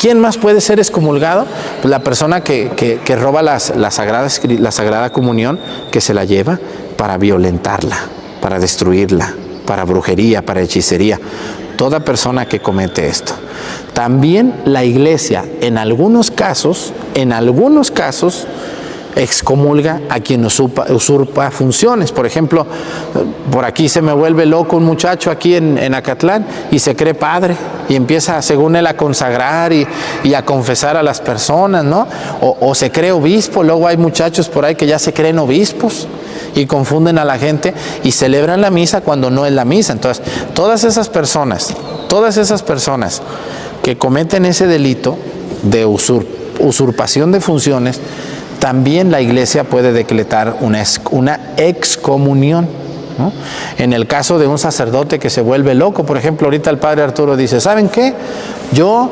¿Quién más puede ser excomulgado? Pues la persona que roba la Sagrada Comunión, que se la lleva para violentarla, para destruirla, para brujería, para hechicería. Toda persona que comete esto. También la Iglesia, en algunos casos, excomulga a quien usurpa funciones. Por ejemplo, por aquí se me vuelve loco un muchacho aquí en Acatlán y se cree padre y empieza, según él, a consagrar y a confesar a las personas, ¿no? O se cree obispo. Luego hay muchachos por ahí que ya se creen obispos y confunden a la gente y celebran la misa cuando no es la misa. Entonces, todas esas personas que cometen ese delito de usurpación de funciones, también la Iglesia puede decretar una excomunión, ¿no? En el caso de un sacerdote que se vuelve loco, por ejemplo, ahorita el padre Arturo dice, ¿saben qué? Yo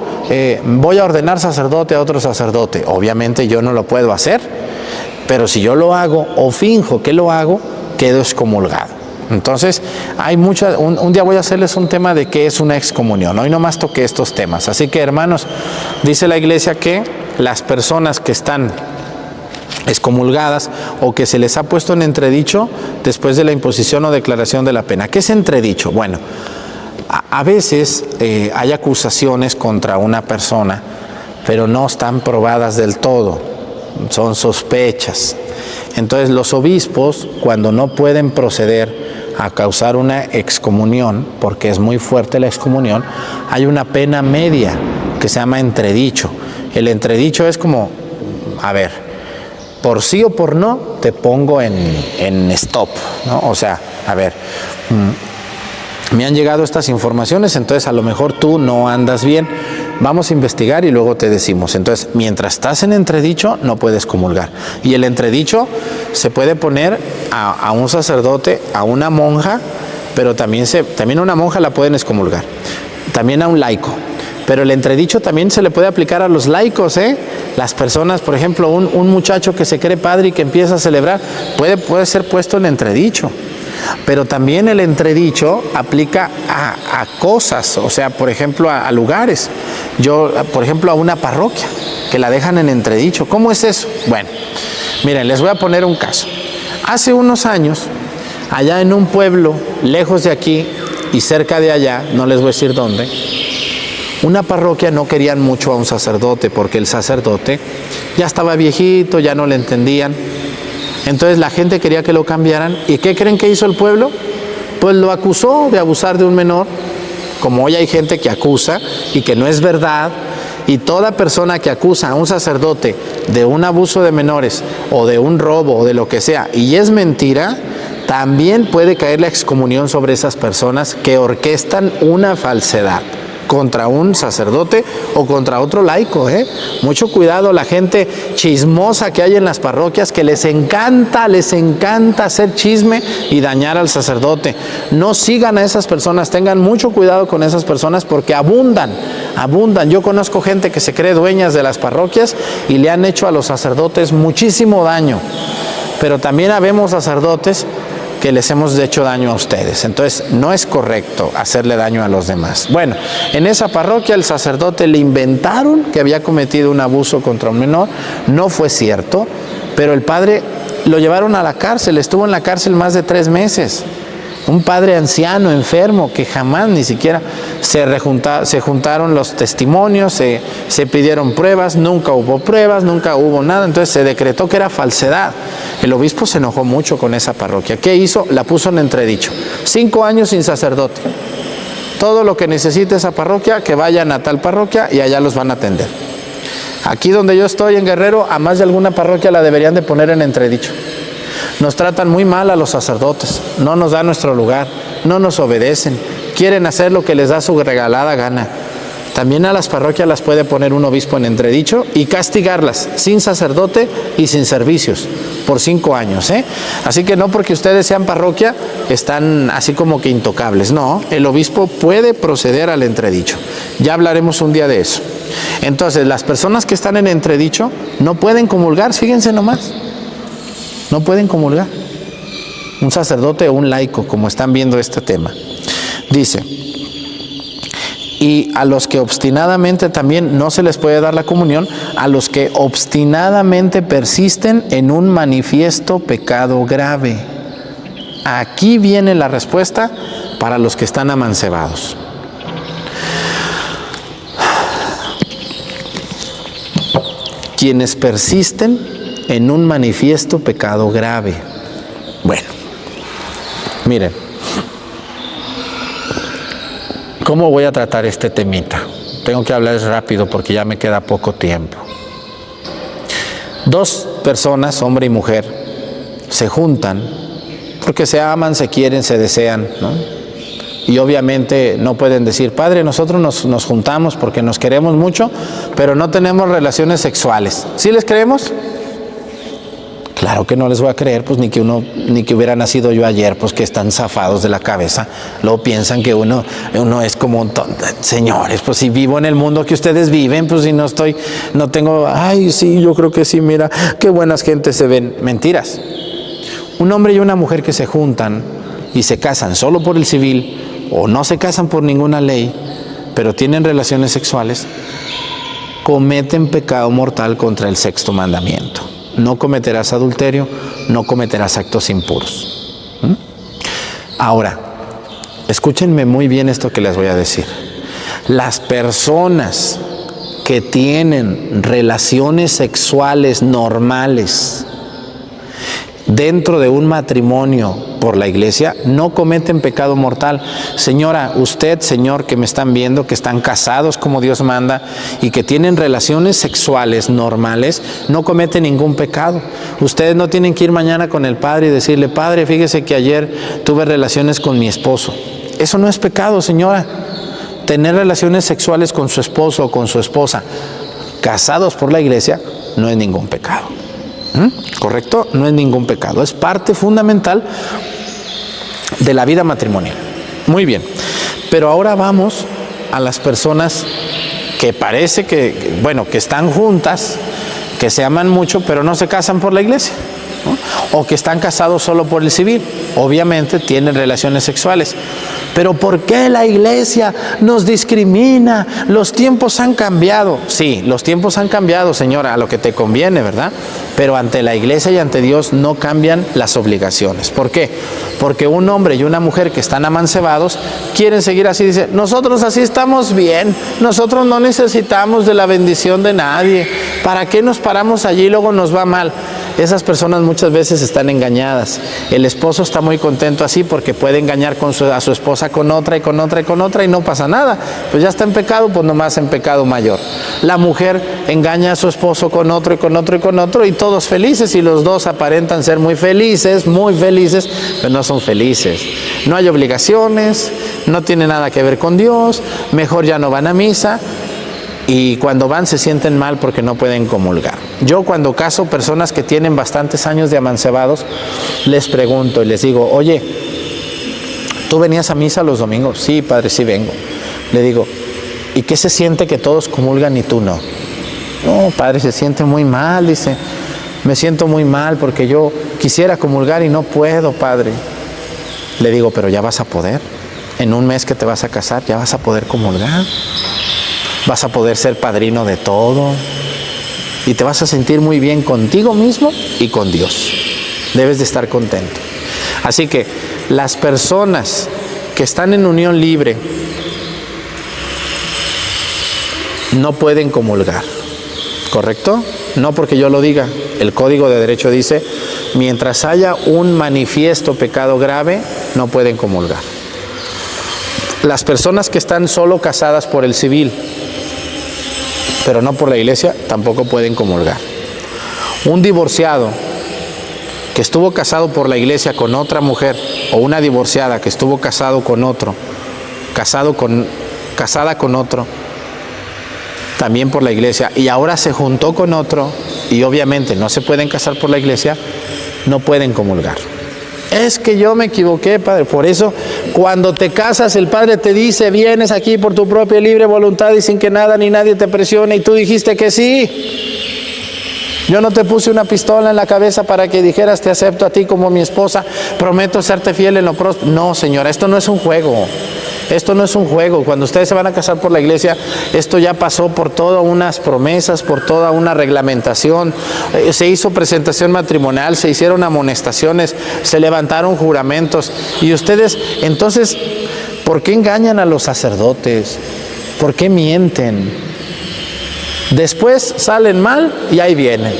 voy a ordenar sacerdote a otro sacerdote. Obviamente yo no lo puedo hacer, pero si yo lo hago o finjo que lo hago, quedo excomulgado. Entonces, hay un día voy a hacerles un tema de qué es una excomunión. Hoy nomás toqué estos temas. Así que, hermanos, dice la Iglesia que las personas que están excomulgadas o que se les ha puesto en entredicho después de la imposición o declaración de la pena. ¿Qué es entredicho? Bueno, a veces hay acusaciones contra una persona, pero no están probadas del todo, son sospechas. Entonces los obispos, cuando no pueden proceder a causar una excomunión, porque es muy fuerte la excomunión, hay una pena media que se llama entredicho. El entredicho es como, a ver, por sí o por no, te pongo en stop, ¿no? O sea, a ver, me han llegado estas informaciones, entonces a lo mejor tú no andas bien, vamos a investigar y luego te decimos. Entonces, mientras estás en entredicho, no puedes comulgar. Y el entredicho se puede poner a un sacerdote, a una monja, pero también a una monja la pueden excomulgar, también a un laico. Pero el entredicho también se le puede aplicar a los laicos, ¿eh? Las personas, por ejemplo, un muchacho que se cree padre y que empieza a celebrar, puede ser puesto en entredicho. Pero también el entredicho aplica a cosas, o sea, por ejemplo, a lugares. Por ejemplo, a una parroquia, que la dejan en entredicho. ¿Cómo es eso? Bueno, miren, les voy a poner un caso. Hace unos años, allá en un pueblo, lejos de aquí y cerca de allá, no les voy a decir dónde, una parroquia no querían mucho a un sacerdote porque el sacerdote ya estaba viejito, ya no le entendían. Entonces la gente quería que lo cambiaran. ¿Y qué creen que hizo el pueblo? Pues lo acusó de abusar de un menor. Como hoy hay gente que acusa y que no es verdad, y toda persona que acusa a un sacerdote de un abuso de menores o de un robo o de lo que sea, y es mentira, también puede caer la excomunión sobre esas personas que orquestan una falsedad contra un sacerdote o contra otro laico, ¿eh? Mucho cuidado, la gente chismosa que hay en las parroquias, que les encanta hacer chisme y dañar al sacerdote. No sigan a esas personas, tengan mucho cuidado con esas personas porque abundan. Yo conozco gente que se cree dueñas de las parroquias y le han hecho a los sacerdotes muchísimo daño. Pero también habemos sacerdotes que les hemos hecho daño a ustedes. Entonces, no es correcto hacerle daño a los demás. Bueno, en esa parroquia el sacerdote le inventaron que había cometido un abuso contra un menor. No fue cierto, pero el padre lo llevaron a la cárcel, estuvo en la cárcel más de 3 meses. Un padre anciano, enfermo, que jamás ni siquiera se juntaron los testimonios, se pidieron pruebas, nunca hubo pruebas, nunca hubo nada, entonces se decretó que era falsedad. El obispo se enojó mucho con esa parroquia. ¿Qué hizo? La puso en entredicho. 5 años sin sacerdote. Todo lo que necesite esa parroquia, que vayan a tal parroquia y allá los van a atender. Aquí donde yo estoy, en Guerrero, a más de alguna parroquia la deberían de poner en entredicho. Nos tratan muy mal a los sacerdotes, no nos dan nuestro lugar, no nos obedecen, quieren hacer lo que les da su regalada gana. También a las parroquias las puede poner un obispo en entredicho y castigarlas sin sacerdote y sin servicios por 5 años, ¿eh? Así que no porque ustedes sean parroquia están así como que intocables, no, el obispo puede proceder al entredicho. Ya hablaremos un día de eso. Entonces, las personas que están en entredicho no pueden comulgar, fíjense nomás. No pueden comulgar. Un sacerdote o un laico, como están viendo este tema. Dice, Y a los que obstinadamente también no se les puede dar la comunión, a los que obstinadamente persisten en un manifiesto pecado grave. Aquí viene la respuesta para los que están amancebados. Quienes persisten en un manifiesto pecado grave. Bueno, miren, ¿cómo voy a tratar este temita? Tengo que hablar rápido porque ya me queda poco tiempo. Dos personas, hombre y mujer, se juntan porque se aman, se quieren, se desean, ¿no? Y obviamente no pueden decir, padre, nosotros nos juntamos porque nos queremos mucho, pero no tenemos relaciones sexuales. ¿Sí les creemos? Claro que no les voy a creer, pues ni que hubiera nacido yo ayer, pues que están zafados de la cabeza. Luego piensan que uno es como un tonto. Señores, pues si vivo en el mundo que ustedes viven, pues si no tengo, ay, sí, yo creo que sí, mira, qué buenas gentes se ven. Mentiras. Un hombre y una mujer que se juntan y se casan solo por el civil, o no se casan por ninguna ley, pero tienen relaciones sexuales, cometen pecado mortal contra el sexto mandamiento. No cometerás adulterio, no cometerás actos impuros. Ahora, escúchenme muy bien esto que les voy a decir. Las personas que tienen relaciones sexuales normales dentro de un matrimonio por la iglesia, no cometen pecado mortal. Señora, usted, señor, que me están viendo, que están casados como Dios manda y que tienen relaciones sexuales normales, no cometen ningún pecado. Ustedes no tienen que ir mañana con el padre y decirle, padre, fíjese que ayer tuve relaciones con mi esposo. Eso no es pecado, señora. Tener relaciones sexuales con su esposo o con su esposa, casados por la iglesia, no es ningún pecado. ¿Correcto? No es ningún pecado. Es parte fundamental de la vida matrimonial. Muy bien. Pero ahora vamos a las personas que parece que están juntas, que se aman mucho, pero no se casan por la iglesia, ¿no? O que están casados solo por el civil. Obviamente tienen relaciones sexuales. Pero ¿por qué la iglesia nos discrimina? Los tiempos han cambiado. Sí, los tiempos han cambiado, señora, a lo que te conviene, ¿verdad? Pero ante la iglesia y ante Dios no cambian las obligaciones. ¿Por qué? Porque un hombre y una mujer que están amancebados quieren seguir así. Dicen, nosotros así estamos bien. Nosotros no necesitamos de la bendición de nadie. ¿Para qué nos paramos allí y luego nos va mal? Esas personas muchas veces están engañadas. El esposo está muy contento así porque puede engañar a su esposa con otra y con otra y con otra y no pasa nada. Pues ya está en pecado, pues nomás en pecado mayor. La mujer engaña a su esposo con otro y con otro y con otro y todos felices, y los dos aparentan ser muy felices, pero no son felices. No hay obligaciones, no tiene nada que ver con Dios, mejor ya no van a misa. Y cuando van se sienten mal porque no pueden comulgar. Yo cuando caso personas que tienen bastantes años de amancebados, les pregunto y les digo, oye, ¿tú venías a misa los domingos? Sí, padre, sí vengo. Le digo, ¿y qué se siente que todos comulgan y tú no? No, padre, se siente muy mal, dice. Me siento muy mal porque yo quisiera comulgar y no puedo, padre. Le digo, pero ya vas a poder. En un mes que te vas a casar, ya vas a poder comulgar. Vas a poder ser padrino de todo y te vas a sentir muy bien contigo mismo y con Dios. Debes de estar contento. Así que las personas que están en unión libre no pueden comulgar, ¿correcto? No porque yo lo diga. El Código de Derecho dice, mientras haya un manifiesto pecado grave, no pueden comulgar. Las personas que están solo casadas por el civil, pero no por la iglesia, tampoco pueden comulgar. Un divorciado que estuvo casado por la iglesia con otra mujer, o una divorciada que estuvo casado con otro, casada con otro, también por la iglesia, y ahora se juntó con otro, y obviamente no se pueden casar por la iglesia, no pueden comulgar. Es que yo me equivoqué, padre. Por eso, cuando te casas, el padre te dice, vienes aquí por tu propia libre voluntad y sin que nada ni nadie te presione, y tú dijiste que sí. Yo no te puse una pistola en la cabeza para que dijeras, te acepto a ti como mi esposa, prometo serte fiel en lo próximo. No, señora, esto no es un juego. Esto no es un juego. Cuando ustedes se van a casar por la iglesia, esto ya pasó por todas unas promesas, por toda una reglamentación. Se hizo presentación matrimonial, se hicieron amonestaciones, se levantaron juramentos. Y ustedes, entonces, ¿por qué engañan a los sacerdotes? ¿Por qué mienten? Después salen mal y ahí vienen.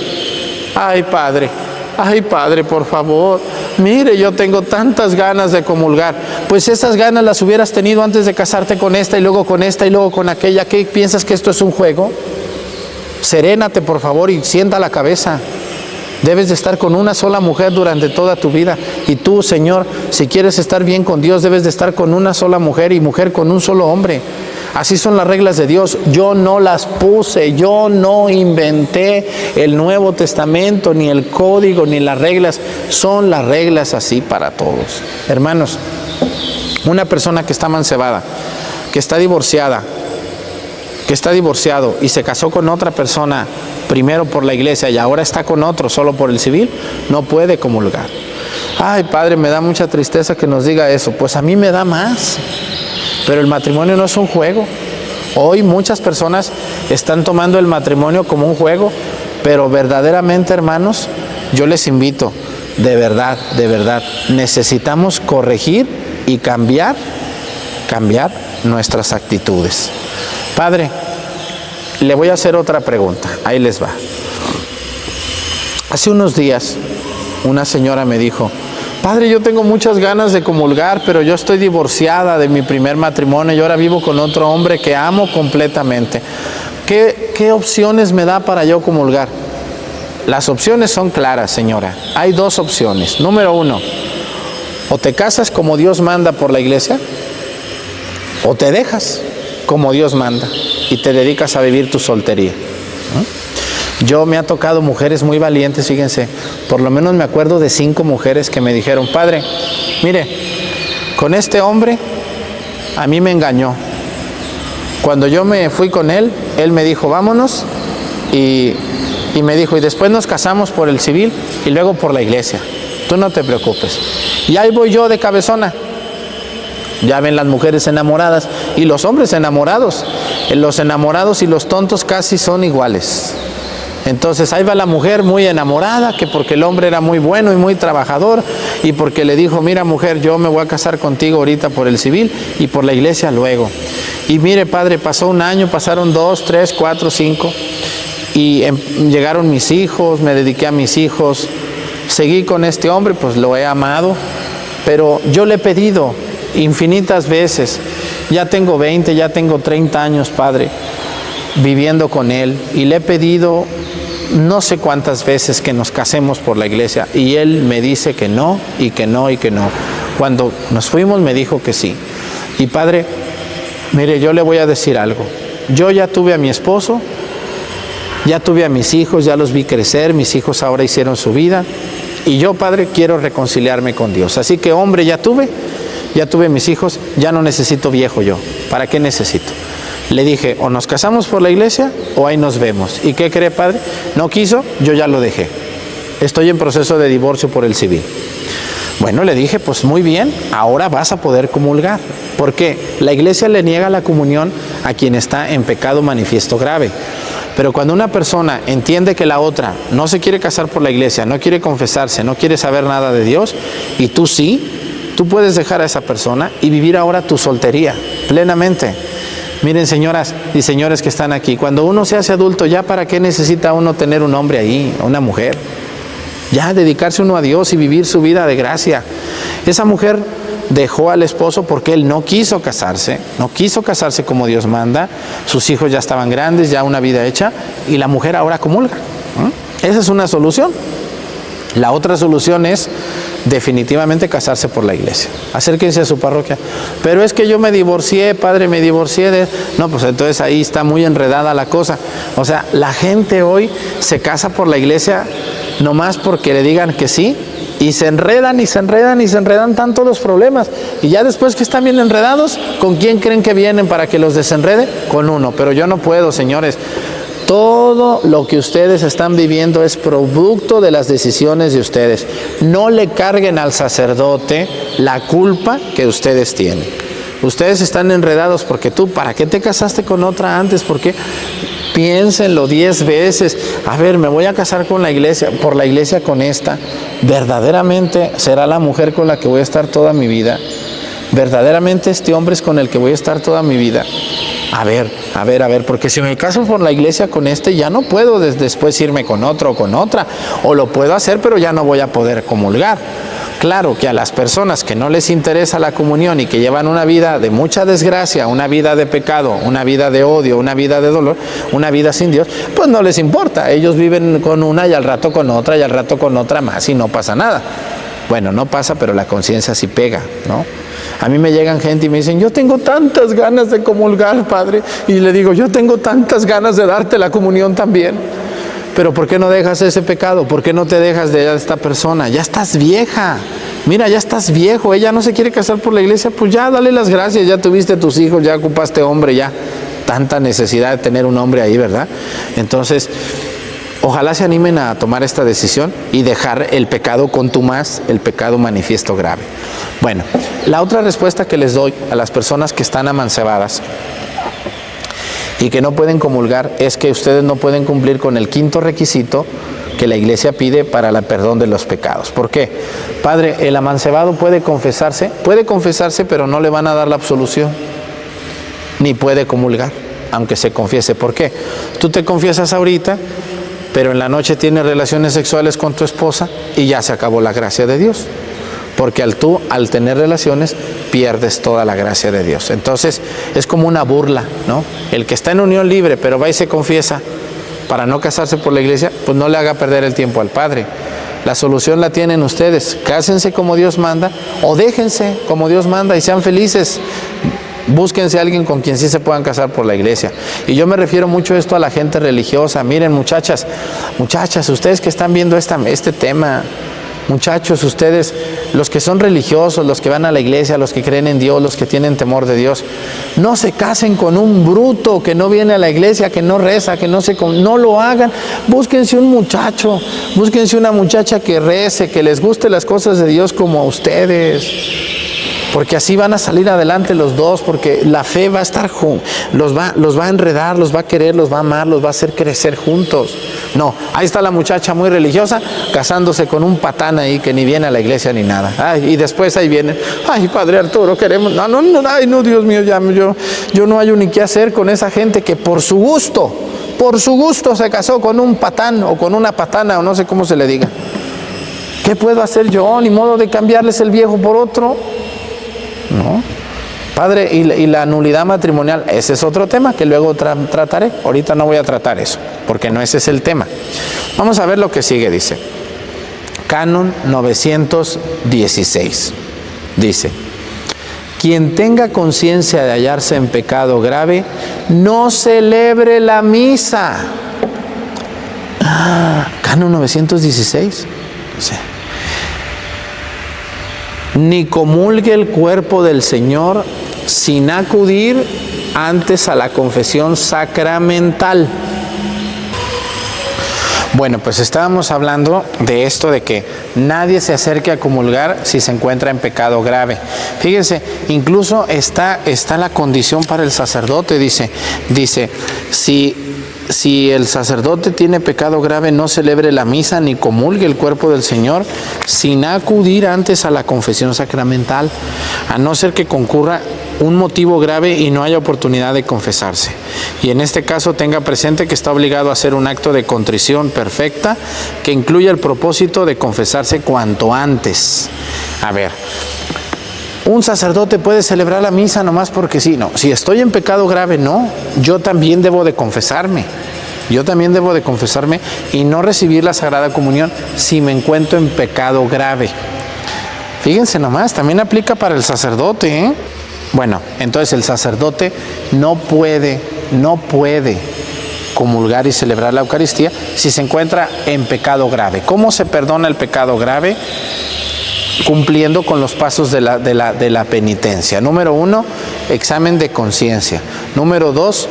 Ay, padre, por favor, mire, yo tengo tantas ganas de comulgar. Pues esas ganas las hubieras tenido antes de casarte con esta y luego con esta y luego con aquella. ¿Qué piensas, que esto es un juego? Serénate, por favor, y sienta la cabeza. Debes de estar con una sola mujer durante toda tu vida. Y tú, Señor, si quieres estar bien con Dios, debes de estar con una sola mujer y mujer con un solo hombre. Así son las reglas de Dios. Yo no las puse, yo no inventé el Nuevo Testamento, ni el código, ni las reglas. Son las reglas así para todos. Hermanos, una persona que está mancebada, que está divorciada, que está divorciado y se casó con otra persona, primero por la iglesia y ahora está con otro solo por el civil, no puede comulgar. Ay, padre, me da mucha tristeza que nos diga eso. Pues a mí me da más. Pero el matrimonio no es un juego. Hoy muchas personas están tomando el matrimonio como un juego, pero verdaderamente, hermanos, yo les invito, de verdad, necesitamos corregir y cambiar nuestras actitudes. Padre, le voy a hacer otra pregunta, ahí les va. Hace unos días, una señora me dijo: padre, yo tengo muchas ganas de comulgar, pero yo estoy divorciada de mi primer matrimonio y ahora vivo con otro hombre que amo completamente. ¿Qué opciones me da para yo comulgar? Las opciones son claras, señora. Hay dos opciones. Número uno, o te casas como Dios manda por la iglesia, o te dejas como Dios manda y te dedicas a vivir tu soltería. Yo me ha tocado mujeres muy valientes, fíjense, por lo menos me acuerdo de 5 mujeres que me dijeron: padre, mire, con este hombre a mí me engañó. Cuando yo me fui con él, él me dijo vámonos y me dijo, y después nos casamos por el civil y luego por la iglesia. Tú no te preocupes. Y ahí voy yo de cabezona. Ya ven las mujeres enamoradas y los hombres enamorados. Los enamorados y los tontos casi son iguales. Entonces ahí va la mujer muy enamorada, que porque el hombre era muy bueno y muy trabajador, y porque le dijo: mira, mujer, yo me voy a casar contigo ahorita por el civil y por la iglesia luego. Y mire, padre, pasó un año, pasaron 2, 3, 4, 5, y llegaron mis hijos, me dediqué a mis hijos, seguí con este hombre, pues lo he amado, pero yo le he pedido infinitas veces, ya tengo 20, ya tengo 30 años, padre, viviendo con él, y le he pedido no sé cuántas veces que nos casemos por la iglesia, y él me dice que no, y que no, y que no. Cuando nos fuimos me dijo que sí. Y padre, mire, yo le voy a decir algo. Yo ya tuve a mi esposo, ya tuve a mis hijos, ya los vi crecer, mis hijos ahora hicieron su vida, y yo, padre, quiero reconciliarme con Dios. Así que, hombre, ya tuve mis hijos, ya no necesito viejo yo. ¿Para qué necesito? Le dije: o nos casamos por la iglesia o ahí nos vemos. ¿Y qué cree, padre? No quiso, yo ya lo dejé. Estoy en proceso de divorcio por el civil. Bueno, le dije: pues muy bien, ahora vas a poder comulgar. ¿Por qué? La iglesia le niega la comunión a quien está en pecado manifiesto grave. Pero cuando una persona entiende que la otra no se quiere casar por la iglesia, no quiere confesarse, no quiere saber nada de Dios, y tú sí, tú puedes dejar a esa persona y vivir ahora tu soltería plenamente. Miren, señoras y señores que están aquí, cuando uno se hace adulto, ¿ya para qué necesita uno tener un hombre ahí, una mujer? Ya dedicarse uno a Dios y vivir su vida de gracia. Esa mujer dejó al esposo porque él no quiso casarse como Dios manda. Sus hijos ya estaban grandes, ya una vida hecha, y la mujer ahora comulga. Esa es una solución. La otra solución es definitivamente casarse por la iglesia. Acérquense a su parroquia. Pero es que yo me divorcié, padre, me divorcié de... No, pues entonces ahí está muy enredada la cosa. O sea, la gente hoy se casa por la iglesia nomás porque le digan que sí, y se enredan y se enredan y se enredan tanto los problemas. Y ya después que están bien enredados, ¿con quién creen que vienen para que los desenrede? Con uno. Pero yo no puedo, señores. Todo lo que ustedes están viviendo es producto de las decisiones de ustedes. No le carguen al sacerdote la culpa que ustedes tienen. Ustedes están enredados porque tú, ¿para qué te casaste con otra antes? ¿Por qué? Piénsenlo 10 veces. A ver, me voy a casar con la iglesia, por la iglesia con esta. ¿Verdaderamente será la mujer con la que voy a estar toda mi vida? ¿Verdaderamente este hombre es con el que voy a estar toda mi vida? A ver, porque si me caso por la iglesia con este, ya no puedo después irme con otro o con otra. O lo puedo hacer, pero ya no voy a poder comulgar. Claro que a las personas que no les interesa la comunión y que llevan una vida de mucha desgracia, una vida de pecado, una vida de odio, una vida de dolor, una vida sin Dios, pues no les importa. Ellos viven con una y al rato con otra y al rato con otra más y no pasa nada. Bueno, no pasa, pero la conciencia sí pega, ¿no? A mí me llegan gente y me dicen, yo tengo tantas ganas de comulgar, Padre. Y le digo, yo tengo tantas ganas de darte la comunión también. Pero ¿por qué no dejas ese pecado? ¿Por qué no te dejas de esta persona? Ya estás vieja. Mira, ya estás viejo. Ella no se quiere casar por la iglesia. Pues ya, dale las gracias. Ya tuviste tus hijos, ya ocupaste hombre, ya. Tanta necesidad de tener un hombre ahí, ¿verdad? Entonces, ojalá se animen a tomar esta decisión y dejar el pecado contumaz, el pecado manifiesto grave. Bueno, la otra respuesta que les doy a las personas que están amancebadas y que no pueden comulgar es que ustedes no pueden cumplir con el 5.º requisito que la iglesia pide para el perdón de los pecados. ¿Por qué? Padre, el amancebado puede confesarse, pero no le van a dar la absolución, ni puede comulgar, aunque se confiese. ¿Por qué? Tú te confiesas ahorita, pero en la noche tienes relaciones sexuales con tu esposa y ya se acabó la gracia de Dios. Porque al tener relaciones, pierdes toda la gracia de Dios. Entonces, es como una burla, ¿no? El que está en unión libre, pero va y se confiesa para no casarse por la iglesia, pues no le haga perder el tiempo al Padre. La solución la tienen ustedes. Cásense como Dios manda o déjense como Dios manda y sean felices. Búsquense a alguien con quien sí se puedan casar por la iglesia. Y yo me refiero mucho esto a la gente religiosa. Miren, muchachas, ustedes que están viendo este tema, muchachos, ustedes, los que son religiosos, los que van a la iglesia, los que creen en Dios, los que tienen temor de Dios, no se casen con un bruto que no viene a la iglesia, que no reza, no lo hagan. Búsquense un muchacho, búsquense una muchacha que rece, que les guste las cosas de Dios como a ustedes. Porque así van a salir adelante los dos, porque la fe va a estar los va a enredar, los va a querer, los va a amar, los va a hacer crecer juntos. No, ahí está la muchacha muy religiosa casándose con un patán ahí que ni viene a la iglesia ni nada. Ay, y después ahí vienen, ay, Padre Arturo, queremos, no, Dios mío, yo no hallo ni qué hacer con esa gente que por su gusto se casó con un patán o con una patana o no sé cómo se le diga. ¿Qué puedo hacer yo? Ni modo de cambiarles el viejo por otro. ¿No? Padre, y la nulidad matrimonial, ese es otro tema que luego trataré. Ahorita no voy a tratar eso, porque no ese es el tema. Vamos a ver lo que sigue, dice. Canon 916. Dice, quien tenga conciencia de hallarse en pecado grave, no celebre la misa. Canon 916. Dice, ni comulgue el cuerpo del Señor sin acudir antes a la confesión sacramental. Bueno, pues estábamos hablando de esto de que nadie se acerque a comulgar si se encuentra en pecado grave. Fíjense, incluso está la condición para el sacerdote, dice, si el sacerdote tiene pecado grave, no celebre la misa ni comulgue el cuerpo del Señor sin acudir antes a la confesión sacramental, a no ser que concurra un motivo grave y no haya oportunidad de confesarse. Y en este caso tenga presente que está obligado a hacer un acto de contrición perfecta que incluya el propósito de confesarse cuanto antes. A ver, ¿un sacerdote puede celebrar la misa nomás porque sí? No. Si estoy en pecado grave, no. Yo también debo de confesarme. Y no recibir la Sagrada Comunión si me encuentro en pecado grave. Fíjense nomás, también aplica para el sacerdote, ¿eh? Bueno, entonces el sacerdote no puede comulgar y celebrar la Eucaristía si se encuentra en pecado grave. ¿Cómo se perdona el pecado grave? Cumpliendo con los pasos de la penitencia. Número 1, examen de conciencia. Número 2,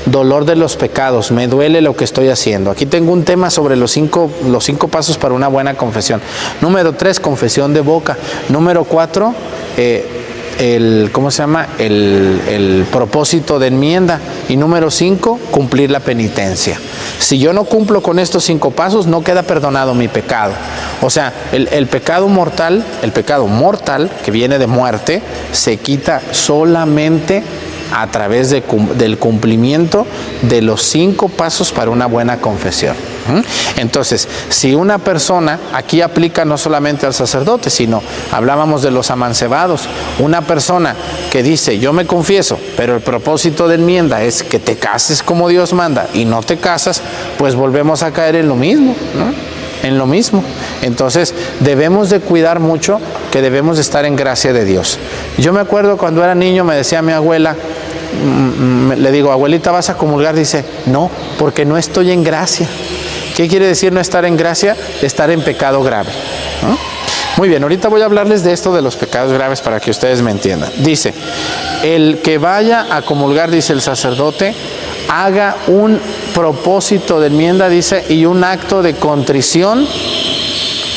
dolor de los pecados. Me duele lo que estoy haciendo. Aquí tengo un tema sobre los cinco pasos para una buena confesión. Número 3, confesión de boca. Número 4, ¿cómo se llama? El propósito de enmienda. Y número 5, cumplir la penitencia. Si yo no cumplo con estos 5 pasos, no queda perdonado mi pecado. O sea, el pecado mortal que viene de muerte, se quita solamente a través del cumplimiento de los 5 pasos para una buena confesión. Entonces, si una persona, aquí aplica no solamente al sacerdote, sino hablábamos de los amancebados, una persona que dice, yo me confieso, pero el propósito de enmienda es que te cases como Dios manda y no te casas, pues volvemos a caer en lo mismo, ¿no? En lo mismo. Entonces, debemos de cuidar mucho que debemos de estar en gracia de Dios. Yo me acuerdo cuando era niño, me decía mi abuela, le digo, abuelita, ¿vas a comulgar? Dice, no, porque no estoy en gracia. ¿Qué quiere decir no estar en gracia? Estar en pecado grave, ¿no? Muy bien, ahorita voy a hablarles de esto de los pecados graves para que ustedes me entiendan. Dice, el que vaya a comulgar, dice el sacerdote, haga un propósito de enmienda, dice, y un acto de contrición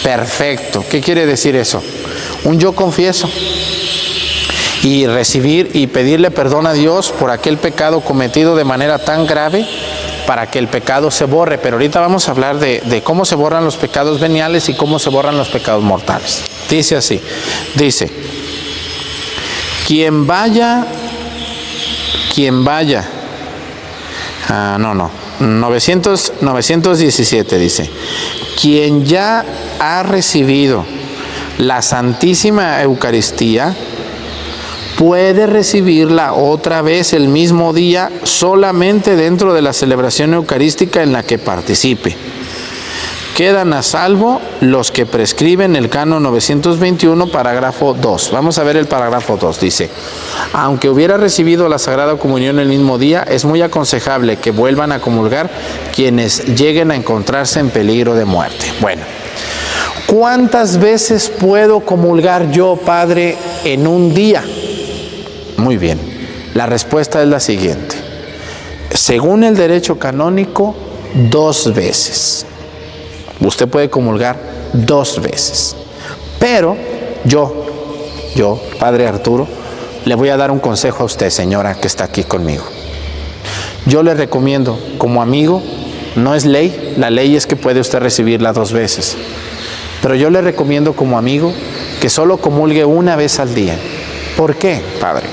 perfecto. ¿Qué quiere decir eso? Un yo confieso. Y recibir y pedirle perdón a Dios por aquel pecado cometido de manera tan grave para que el pecado se borre. Pero ahorita vamos a hablar de cómo se borran los pecados veniales y cómo se borran los pecados mortales. Dice así, dice, quien vaya, 917 dice, quien ya ha recibido la Santísima Eucaristía, puede recibirla otra vez el mismo día solamente dentro de la celebración eucarística en la que participe. Quedan a salvo los que prescriben el canon 921, parágrafo 2. Vamos a ver el parágrafo 2. Dice, aunque hubiera recibido la Sagrada Comunión el mismo día, es muy aconsejable que vuelvan a comulgar quienes lleguen a encontrarse en peligro de muerte. Bueno, ¿cuántas veces puedo comulgar yo, Padre, en un día? Muy bien, la respuesta es la siguiente. Según el derecho canónico, 2 veces. Usted puede comulgar 2 veces. Pero yo, Padre Arturo, le voy a dar un consejo a usted, señora, que está aquí conmigo. Yo le recomiendo, como amigo, no es ley, la ley es que puede usted recibirla 2 veces. Pero yo le recomiendo como amigo que solo comulgue 1 vez al día. ¿Por qué, Padre?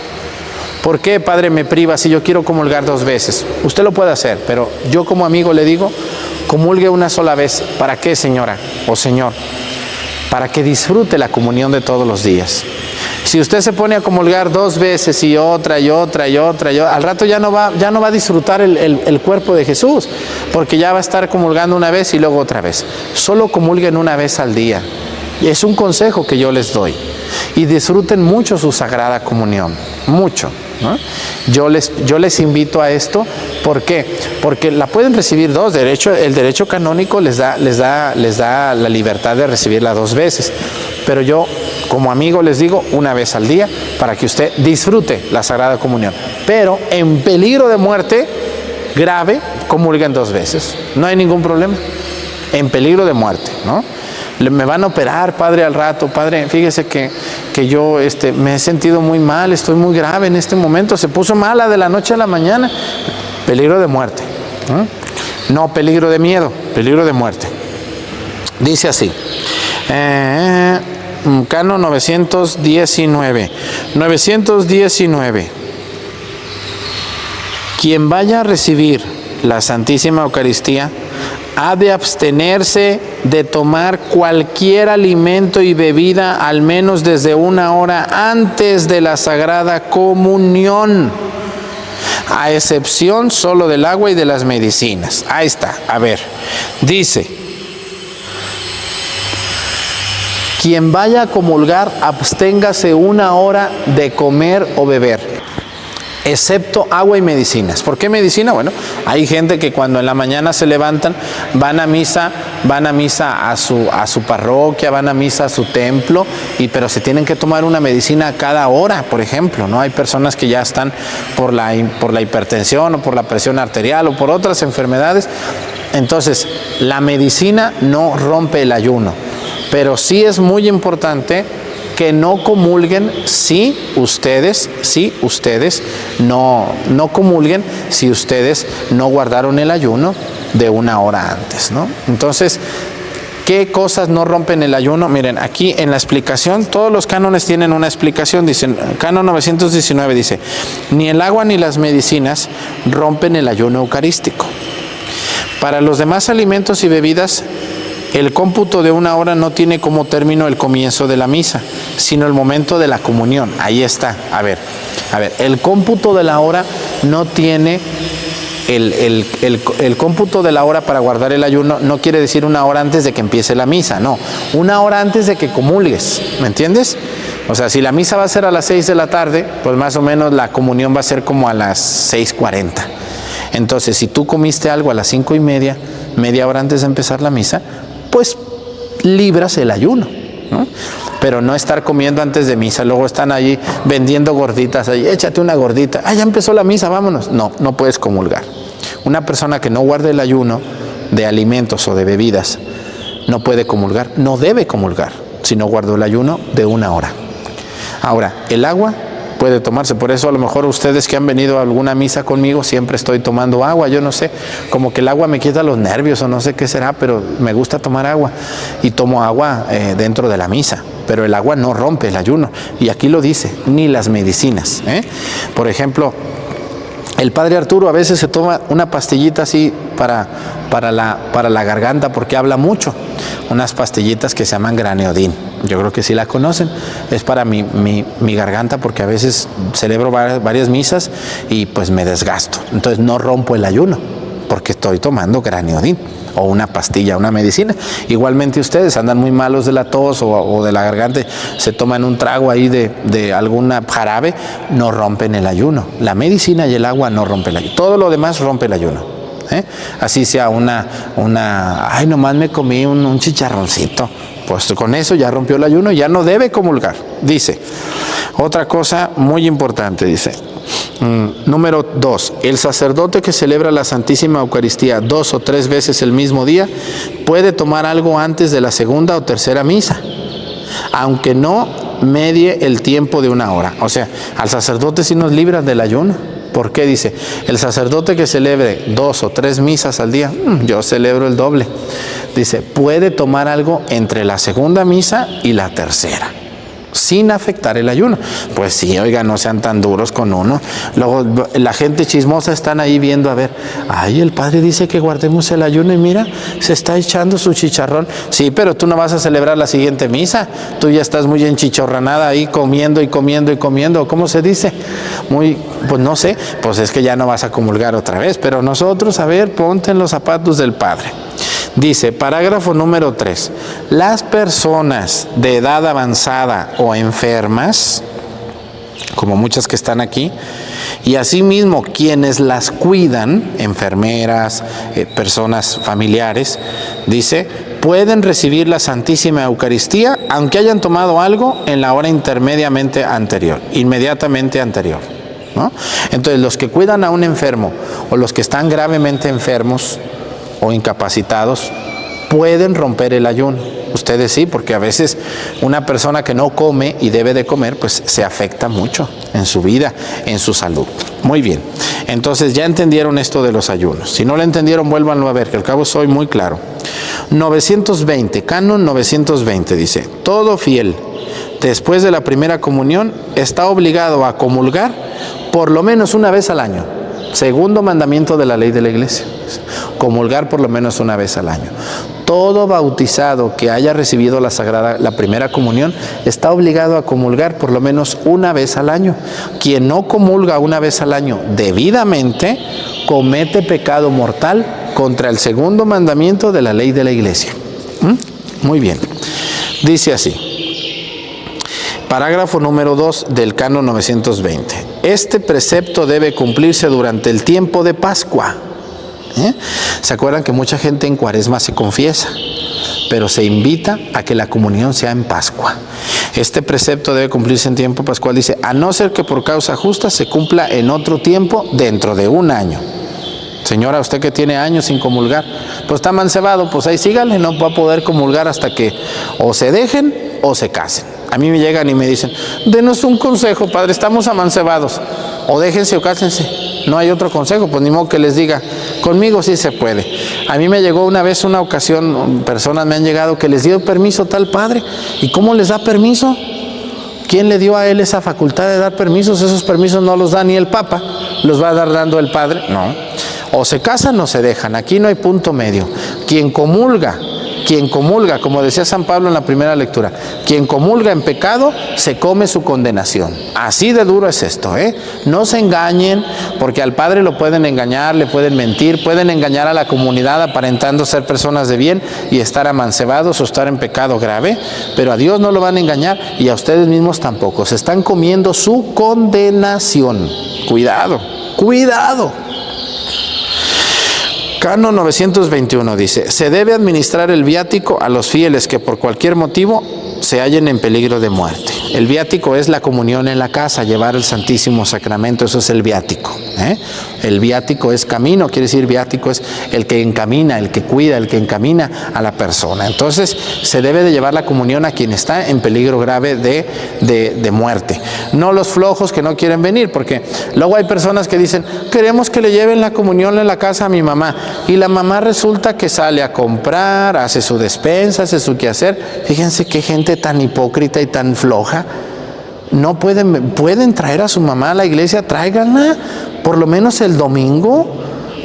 ¿Por qué, Padre, me priva si yo quiero comulgar 2 veces? Usted lo puede hacer, pero yo como amigo le digo, comulgue 1 sola vez. ¿Para qué, señora o señor? Para que disfrute la comunión de todos los días. Si usted se pone a comulgar 2 veces y otra, al rato ya no va a disfrutar el cuerpo de Jesús, porque ya va a estar comulgando 1 vez y luego otra vez. Solo comulguen 1 vez al día. Y es un consejo que yo les doy. Y disfruten mucho su Sagrada Comunión, mucho, ¿no? Yo les invito a esto. ¿Por qué? Porque la pueden recibir 2. El derecho canónico les da la libertad de recibirla 2 veces. Pero yo, como amigo, les digo 1 vez al día para que usted disfrute la Sagrada Comunión. Pero en peligro de muerte grave, comulguen 2 veces. No hay ningún problema. En peligro de muerte, ¿no? Me van a operar, Padre, al rato. Padre, fíjese que yo me he sentido muy mal, estoy muy grave en este momento. Se puso mala de la noche a la mañana. Peligro de muerte. No peligro de miedo, peligro de muerte. Dice así. Canon 919. 919. Quien vaya a recibir la Santísima Eucaristía ha de abstenerse de tomar cualquier alimento y bebida al menos desde 1 hora antes de la Sagrada Comunión, a excepción solo del agua y de las medicinas. Ahí está, a ver, dice, quien vaya a comulgar, absténgase 1 hora de comer o beber, excepto agua y medicinas. ¿Por qué medicina? Bueno, hay gente que cuando en la mañana se levantan, van a misa a su parroquia, van a misa a su templo, pero se tienen que tomar una medicina a cada hora, por ejemplo, ¿no? Hay personas que ya están por la hipertensión o por la presión arterial o por otras enfermedades. Entonces, la medicina no rompe el ayuno, pero sí es muy importante que no comulguen si ustedes no comulguen si ustedes no guardaron el ayuno de 1 hora antes, ¿no? Entonces, ¿qué cosas no rompen el ayuno? Miren, aquí en la explicación, todos los cánones tienen una explicación. Dicen, Canon 919 dice, ni el agua ni las medicinas rompen el ayuno eucarístico. Para los demás alimentos y bebidas, el cómputo de 1 hora no tiene como término el comienzo de la misa, sino el momento de la comunión. Ahí está. A ver, el cómputo de la hora no tiene... El cómputo de la hora para guardar el ayuno no quiere decir 1 hora antes de que empiece la misa, no. 1 hora antes de que comulgues, ¿me entiendes? O sea, si la misa va a ser a las 6 de la tarde, pues más o menos la comunión va a ser como a las 6:40. Entonces, si tú comiste algo a las 5:30, media hora antes de empezar la misa, pues libras el ayuno, ¿no? Pero no estar comiendo antes de misa. Luego están allí vendiendo gorditas, ahí, échate una gordita, ya empezó la misa, vámonos. No puedes comulgar. Una persona que no guarde el ayuno de alimentos o de bebidas no puede comulgar, no debe comulgar si no guardó el ayuno de 1 hora. Ahora, el agua puede tomarse, por eso a lo mejor ustedes que han venido a alguna misa conmigo, siempre estoy tomando agua, yo no sé, como que el agua me quita los nervios o no sé qué será, pero me gusta tomar agua y tomo agua dentro de la misa, pero el agua no rompe el ayuno, y aquí lo dice, ni las medicinas, Por ejemplo, el padre Arturo a veces se toma una pastillita así para la garganta porque habla mucho, unas pastillitas que se llaman Graneodin. Yo creo que sí la conocen. Es para mi garganta porque a veces celebro varias misas y pues me desgasto. Entonces no rompo el ayuno porque estoy tomando Graneodin o una pastilla, una medicina. Igualmente ustedes andan muy malos de la tos o de la garganta, se toman un trago ahí de alguna jarabe, no rompen el ayuno. La medicina y el agua no rompen el ayuno. Todo lo demás rompe el ayuno. Así sea ay, nomás me comí un chicharroncito, pues con eso ya rompió el ayuno, ya no debe comulgar. Dice, otra cosa muy importante, dice, número 2, el sacerdote que celebra la Santísima Eucaristía 2 o 3 veces el mismo día puede tomar algo antes de la segunda o tercera misa, aunque no medie el tiempo de 1 hora. O sea, al sacerdote sí nos libran del ayuno. ¿Por qué? Dice, el sacerdote que celebre 2 o 3 misas al día, yo celebro el doble. Dice, puede tomar algo entre la segunda misa y la tercera, sin afectar el ayuno. Pues sí, oiga, no sean tan duros con uno. Luego la gente chismosa están ahí viendo, a ver, ay, el padre dice que guardemos el ayuno y mira, se está echando su chicharrón. Sí, pero tú no vas a celebrar la siguiente misa, tú ya estás muy enchichorranada ahí comiendo y comiendo y comiendo, ¿cómo se dice? Pues no sé, pues es que ya no vas a comulgar otra vez, pero nosotros, a ver, ponte en los zapatos del padre. Dice, parágrafo número 3, las personas de edad avanzada o enfermas, como muchas que están aquí, y asimismo quienes las cuidan, enfermeras, personas familiares, dice, pueden recibir la Santísima Eucaristía aunque hayan tomado algo en la hora inmediatamente anterior, ¿no? Entonces, los que cuidan a un enfermo o los que están gravemente enfermos o incapacitados pueden romper el ayuno. Ustedes sí, porque a veces una persona que no come y debe de comer, pues se afecta mucho en su vida, en su salud. Muy bien, entonces ya entendieron esto de los ayunos. Si no lo entendieron, vuélvanlo a ver, que al cabo soy muy claro. 920, Canon 920 dice, todo fiel, después de la primera comunión, está obligado a comulgar por lo menos una vez al año. Segundo mandamiento de la ley de la Iglesia, comulgar por lo menos una vez al año. Todo bautizado que haya recibido la primera comunión está obligado a comulgar por lo menos una vez al año. Quien no comulga una vez al año debidamente comete pecado mortal contra el segundo mandamiento de la ley de la Iglesia. Muy bien, dice así. Parágrafo número 2 del Canon 920. Este precepto debe cumplirse durante el tiempo de Pascua. ¿Se acuerdan que mucha gente en Cuaresma se confiesa? Pero se invita a que la comunión sea en Pascua. Este precepto debe cumplirse en tiempo pascual, dice, a no ser que por causa justa se cumpla en otro tiempo dentro de 1 año. Señora, usted que tiene años sin comulgar, pues está mancebado, pues ahí sígale, no va a poder comulgar hasta que o se dejen o se casen. A mí me llegan y me dicen, denos un consejo, padre, estamos amancebados. O déjense o cásense. No hay otro consejo, pues ni modo que les diga, conmigo sí se puede. A mí me llegó una vez, una ocasión, personas me han llegado que les dio permiso tal padre. ¿Y cómo les da permiso? ¿Quién le dio a él esa facultad de dar permisos? Esos permisos no los da ni el Papa, los va a dar dando el Padre. No. O se casan o se dejan. Aquí no hay punto medio. Quien comulga, como decía San Pablo en la primera lectura, quien comulga en pecado se come su condenación. Así de duro es esto, ¿eh? No se engañen, porque al Padre lo pueden engañar, le pueden mentir, pueden engañar a la comunidad aparentando ser personas de bien y estar amancebados o estar en pecado grave, pero a Dios no lo van a engañar y a ustedes mismos tampoco. Se están comiendo su condenación. Cuidado, cuidado. Canon 921 dice, se debe administrar el viático a los fieles que por cualquier motivo se hallen en peligro de muerte. El viático es la comunión en la casa, llevar el Santísimo Sacramento, eso es el viático. El viático es camino, quiere decir viático es el que encamina, el que cuida, el que encamina a la persona. Entonces se debe de llevar la comunión a quien está en peligro grave de muerte. No los flojos que no quieren venir, porque luego hay personas que dicen, queremos que le lleven la comunión en la casa a mi mamá. Y la mamá resulta que sale a comprar, hace su despensa, hace su quehacer. Fíjense qué gente tan hipócrita y tan floja. No pueden traer a su mamá a la iglesia, tráiganla por lo menos el domingo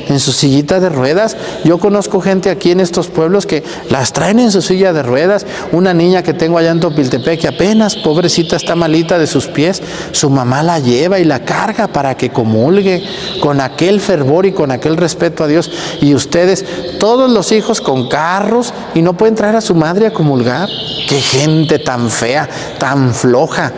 en su sillita de ruedas. Yo conozco gente aquí en estos pueblos que las traen en su silla de ruedas. Una niña que tengo allá en Topiltepec que apenas, pobrecita, está malita de sus pies, su mamá la lleva y la carga para que comulgue con aquel fervor y con aquel respeto a Dios. Y ustedes, todos los hijos con carros y no pueden traer a su madre a comulgar. Qué gente tan fea, tan floja.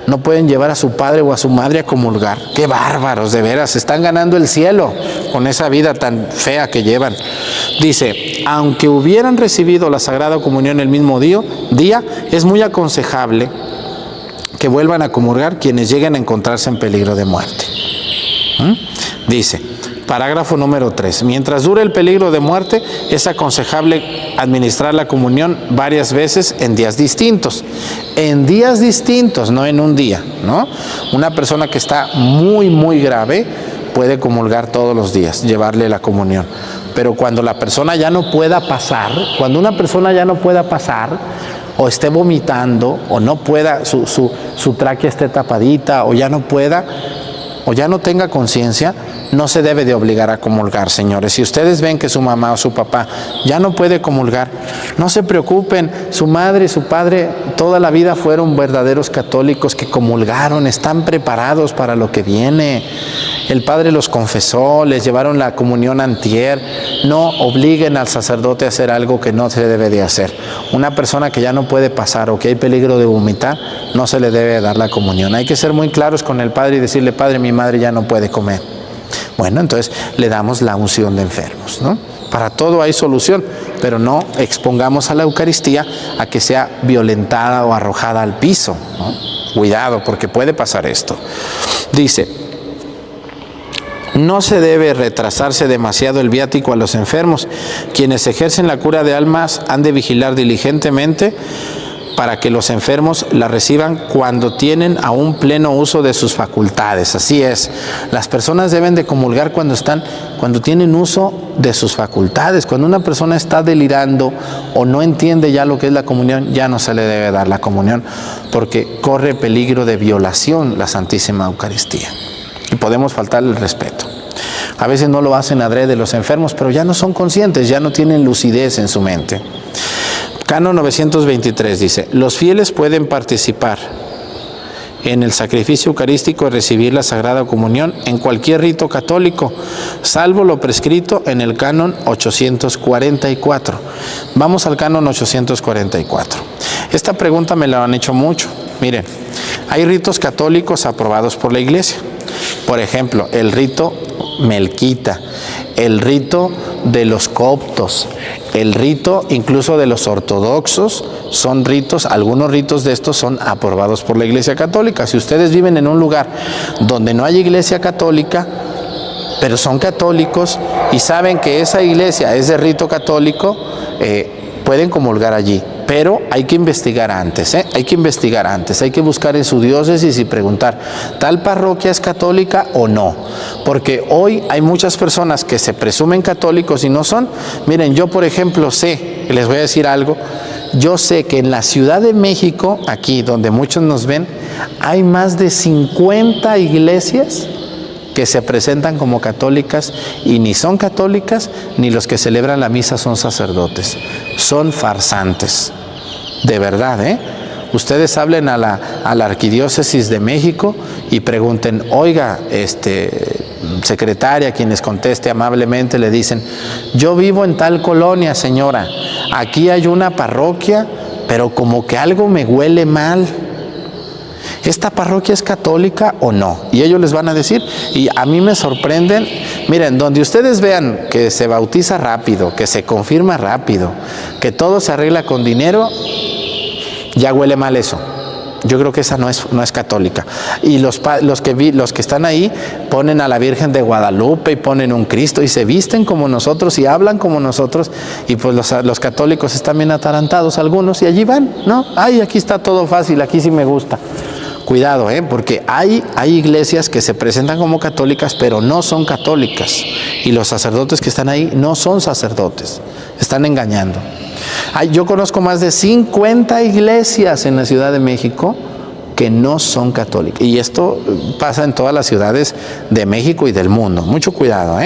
No pueden llevar a su padre o a su madre a comulgar. ¡Qué bárbaros, de veras! Están ganando el cielo con esa vida tan fea que llevan. Dice, aunque hubieran recibido la Sagrada Comunión el mismo día, es muy aconsejable que vuelvan a comulgar quienes lleguen a encontrarse en peligro de muerte. Dice, parágrafo número 3. Mientras dure el peligro de muerte, es aconsejable administrar la comunión varias veces en días distintos. En días distintos, no en un día, ¿no? Una persona que está muy, muy grave puede comulgar todos los días, llevarle la comunión. Pero cuando la persona ya no pueda pasar, cuando una persona ya no pueda pasar, o esté vomitando, o no pueda, su tráquea esté tapadita, o ya no pueda, o ya no tenga conciencia, no se debe de obligar a comulgar, señores. Si ustedes ven que su mamá o su papá ya no puede comulgar, no se preocupen. Su madre y su padre toda la vida fueron verdaderos católicos que comulgaron, están preparados para lo que viene. El padre los confesó, les llevaron la comunión antier. No obliguen al sacerdote a hacer algo que no se debe de hacer. Una persona que ya no puede pasar o que hay peligro de vomitar, no se le debe dar la comunión. Hay que ser muy claros con el padre y decirle, padre, mi madre ya no puede comer. Bueno, entonces le damos la unción de enfermos, ¿no? Para todo hay solución, pero no expongamos a la Eucaristía a que sea violentada o arrojada al piso, ¿no? Cuidado, porque puede pasar esto. Dice, no se debe retrasarse demasiado el viático a los enfermos. Quienes ejercen la cura de almas han de vigilar diligentemente para que los enfermos la reciban cuando tienen aún pleno uso de sus facultades. Así es, las personas deben de comulgar cuando tienen uso de sus facultades. Cuando una persona está delirando o no entiende ya lo que es la comunión, ya no se le debe dar la comunión, porque corre peligro de violación la Santísima Eucaristía. Y podemos faltarle el respeto. A veces no lo hacen adrede los enfermos, pero ya no son conscientes, ya no tienen lucidez en su mente. Canon 923 dice, los fieles pueden participar en el sacrificio eucarístico y recibir la Sagrada Comunión en cualquier rito católico, salvo lo prescrito en el Canon 844. Vamos al Canon 844. Esta pregunta me la han hecho mucho. Miren, hay ritos católicos aprobados por la Iglesia. Por ejemplo, el rito melquita, el rito de los coptos, el rito incluso de los ortodoxos, son ritos, algunos ritos de estos son aprobados por la Iglesia Católica. Si ustedes viven en un lugar donde no hay Iglesia Católica, pero son católicos y saben que esa iglesia es de rito católico, pueden comulgar allí. pero hay que investigar antes, hay que investigar antes, hay que buscar en su diócesis y preguntar, ¿tal parroquia es católica o no? Porque hoy hay muchas personas que se presumen católicos y no son. Miren, yo por ejemplo sé, les voy a decir algo, yo sé que en la Ciudad de México, aquí donde muchos nos ven, hay más de 50 iglesias que se presentan como católicas y ni son católicas, ni los que celebran la misa son sacerdotes. Son farsantes, de verdad, Ustedes hablen a la Arquidiócesis de México y pregunten, oiga, secretaria, quien les conteste amablemente, le dicen, yo vivo en tal colonia, señora, aquí hay una parroquia, pero como que algo me huele mal. ¿Esta parroquia es católica o no? Y ellos les van a decir, y a mí me sorprenden, miren, donde ustedes vean que se bautiza rápido, que se confirma rápido, que todo se arregla con dinero, ya huele mal eso. Yo creo que esa no es católica. Y los que están ahí ponen a la Virgen de Guadalupe y ponen un Cristo y se visten como nosotros y hablan como nosotros, y pues los católicos están bien atarantados algunos y allí van, ¿no? Ay, aquí está todo fácil, aquí sí me gusta. Cuidado, porque hay iglesias que se presentan como católicas, pero no son católicas. Y los sacerdotes que están ahí no son sacerdotes, están engañando. Yo conozco más de 50 iglesias en la Ciudad de México que no son católicas. Y esto pasa en todas las ciudades de México y del mundo. Mucho cuidado,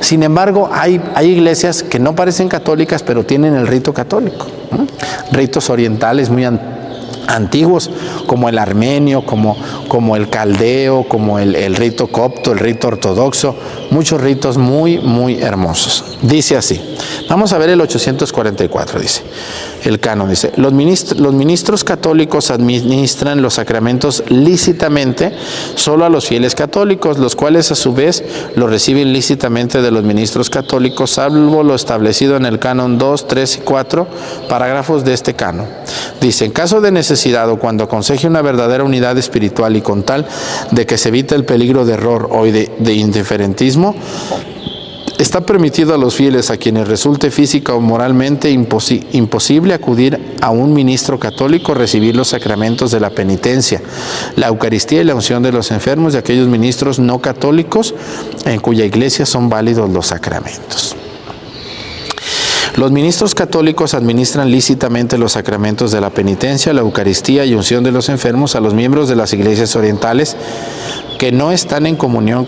Sin embargo, hay iglesias que no parecen católicas, pero tienen el rito católico. Ritos orientales muy antiguos, como el armenio, como el caldeo, como el rito copto, el rito ortodoxo, muchos ritos muy, muy hermosos. Dice así, vamos a ver el 844, dice, el canon dice, los ministros católicos administran los sacramentos lícitamente solo a los fieles católicos, los cuales a su vez lo reciben lícitamente de los ministros católicos, salvo lo establecido en el canon 2, 3 y 4, parágrafos de este canon. Dice, en caso de necesidad o cuando aconseje una verdadera unidad espiritual y con tal de que se evite el peligro de error o de indiferentismo, está permitido a los fieles a quienes resulte física o moralmente imposible acudir a un ministro católico, recibir los sacramentos de la penitencia, la Eucaristía y la unción de los enfermos de aquellos ministros no católicos en cuya iglesia son válidos los sacramentos. Los ministros católicos administran lícitamente los sacramentos de la penitencia, la Eucaristía y unción de los enfermos a los miembros de las iglesias orientales que no están en comunión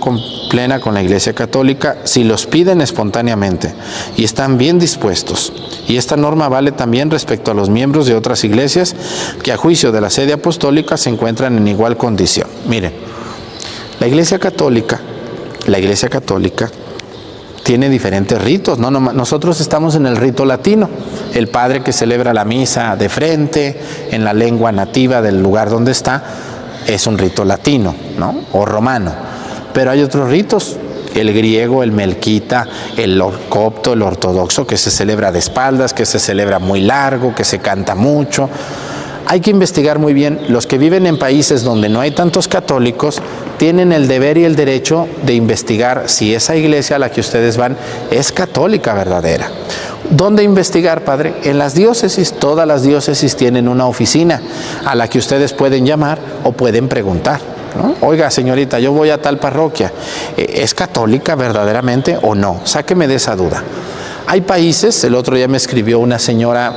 plena con la Iglesia Católica si los piden espontáneamente y están bien dispuestos. Y esta norma vale también respecto a los miembros de otras iglesias que a juicio de la sede apostólica se encuentran en igual condición. Miren, la Iglesia Católica tiene diferentes ritos, ¿no? Nosotros estamos en el rito latino, el padre que celebra la misa de frente, en la lengua nativa del lugar donde está, es un rito latino, ¿no? O romano. Pero hay otros ritos, el griego, el melquita, el copto, el ortodoxo, que se celebra de espaldas, que se celebra muy largo, que se canta mucho. Hay que investigar muy bien. Los que viven en países donde no hay tantos católicos tienen el deber y el derecho de investigar si esa iglesia a la que ustedes van es católica verdadera. ¿Dónde investigar, padre? En las diócesis. Todas las diócesis tienen una oficina a la que ustedes pueden llamar o pueden preguntar, ¿no? Oiga, señorita, yo voy a tal parroquia. ¿Es católica verdaderamente o no? Sáqueme de esa duda. Hay países, el otro día me escribió una señora,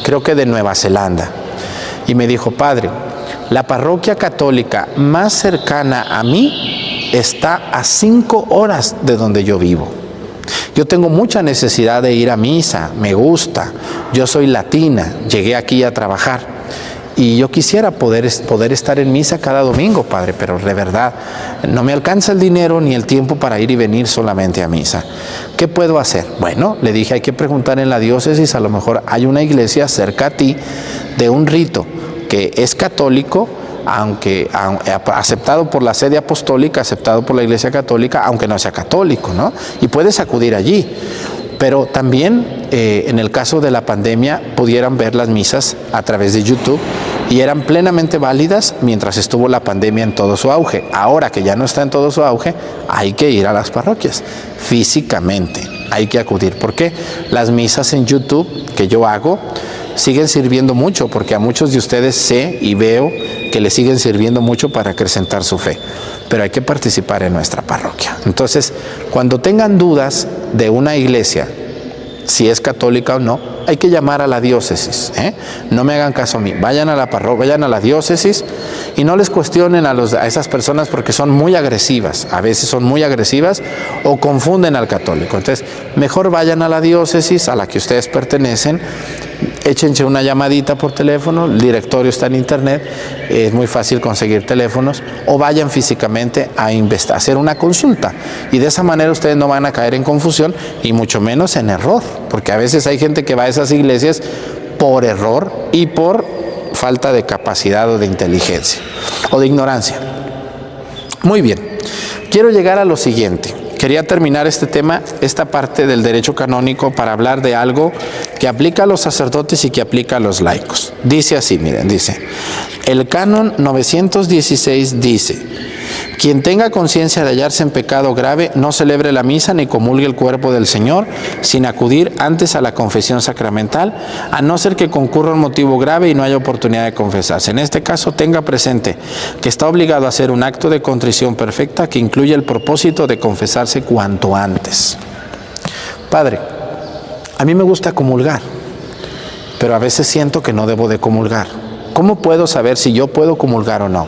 creo que de Nueva Zelanda, y me dijo, padre, la parroquia católica más cercana a mí está a 5 horas de donde yo vivo. Yo tengo mucha necesidad de ir a misa, me gusta, yo soy latina, llegué aquí a trabajar y yo quisiera poder estar en misa cada domingo, padre, pero de verdad no me alcanza el dinero ni el tiempo para ir y venir solamente a misa. ¿Qué puedo hacer? Bueno, le dije, hay que preguntar en la diócesis, a lo mejor hay una iglesia cerca a ti de un rito que es católico, aunque aceptado por la sede apostólica, aceptado por la Iglesia Católica, aunque no sea católico, ¿no? Y puedes acudir allí. Pero también, en el caso de la pandemia, pudieran ver las misas a través de YouTube y eran plenamente válidas mientras estuvo la pandemia en todo su auge. Ahora que ya no está en todo su auge, hay que ir a las parroquias físicamente, hay que acudir. ¿Por qué? Las misas en YouTube que yo hago, siguen sirviendo mucho, porque a muchos de ustedes sé y veo que les siguen sirviendo mucho para acrecentar su fe, pero hay que participar en nuestra parroquia. Entonces, cuando tengan dudas de una iglesia, si es católica o no, hay que llamar a la diócesis, No me hagan caso a mí, vayan a la parroquia, vayan a la diócesis y no les cuestionen a esas personas, porque son muy agresivas, a veces son muy agresivas o confunden al católico. Entonces, mejor vayan a la diócesis a la que ustedes pertenecen, échense una llamadita por teléfono, el directorio está en internet, es muy fácil conseguir teléfonos, o vayan físicamente a hacer una consulta, y de esa manera ustedes no van a caer en confusión y mucho menos en error, porque a veces hay gente que va a esas iglesias por error y por falta de capacidad o de inteligencia o de ignorancia. Muy bien, quiero llegar a lo siguiente. Quería terminar este tema, esta parte del derecho canónico, para hablar de algo que aplica a los sacerdotes y que aplica a los laicos. Dice así, miren, dice, el canon 916 dice: quien tenga conciencia de hallarse en pecado grave, no celebre la misa ni comulgue el cuerpo del Señor sin acudir antes a la confesión sacramental, a no ser que concurra un motivo grave y no haya oportunidad de confesarse. En este caso, tenga presente que está obligado a hacer un acto de contrición perfecta que incluye el propósito de confesarse cuanto antes. Padre, a mí me gusta comulgar, pero a veces siento que no debo de comulgar. ¿Cómo puedo saber si yo puedo comulgar o no?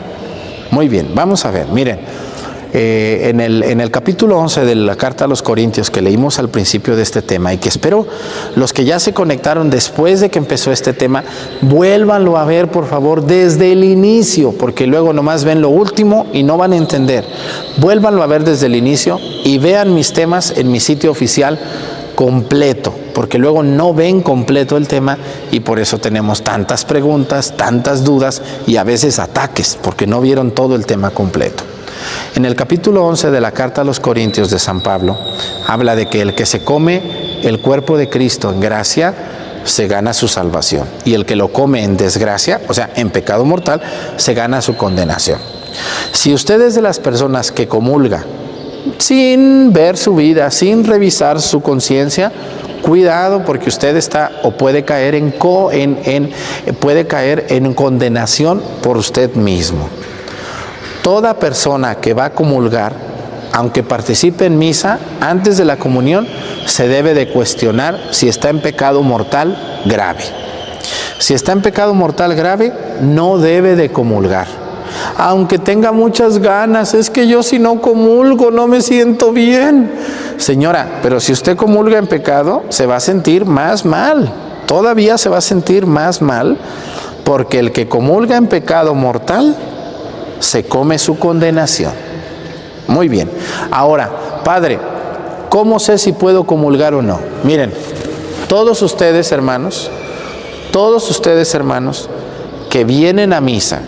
Muy bien, vamos a ver, miren, en el capítulo 11 de la carta a los Corintios, que leímos al principio de este tema, y que espero los que ya se conectaron después de que empezó este tema, vuélvanlo a ver, por favor, desde el inicio, porque luego nomás ven lo último y no van a entender. Vuélvanlo a ver desde el inicio y vean mis temas en mi sitio oficial completo, porque luego no ven completo el tema y por eso tenemos tantas preguntas, tantas dudas y a veces ataques, porque no vieron todo el tema completo. En el capítulo 11 de la carta a los Corintios de San Pablo, habla de que el que se come el cuerpo de Cristo en gracia, se gana su salvación, y el que lo come en desgracia, o sea, en pecado mortal, se gana su condenación. Si usted es de las personas que comulga sin ver su vida, sin revisar su conciencia, cuidado, porque usted está o puede caer en condenación por usted mismo. Toda persona que va a comulgar, aunque participe en misa, antes de la comunión se debe de cuestionar si está en pecado mortal grave. Si está en pecado mortal grave, no debe de comulgar. Aunque tenga muchas ganas, es que yo si no comulgo no me siento bien. Señora, pero si usted comulga en pecado, se va a sentir más mal. Todavía se va a sentir más mal, porque el que comulga en pecado mortal, se come su condenación. Muy bien. Ahora, Padre, ¿cómo sé si puedo comulgar o no? Miren, todos ustedes, hermanos, que vienen a misa,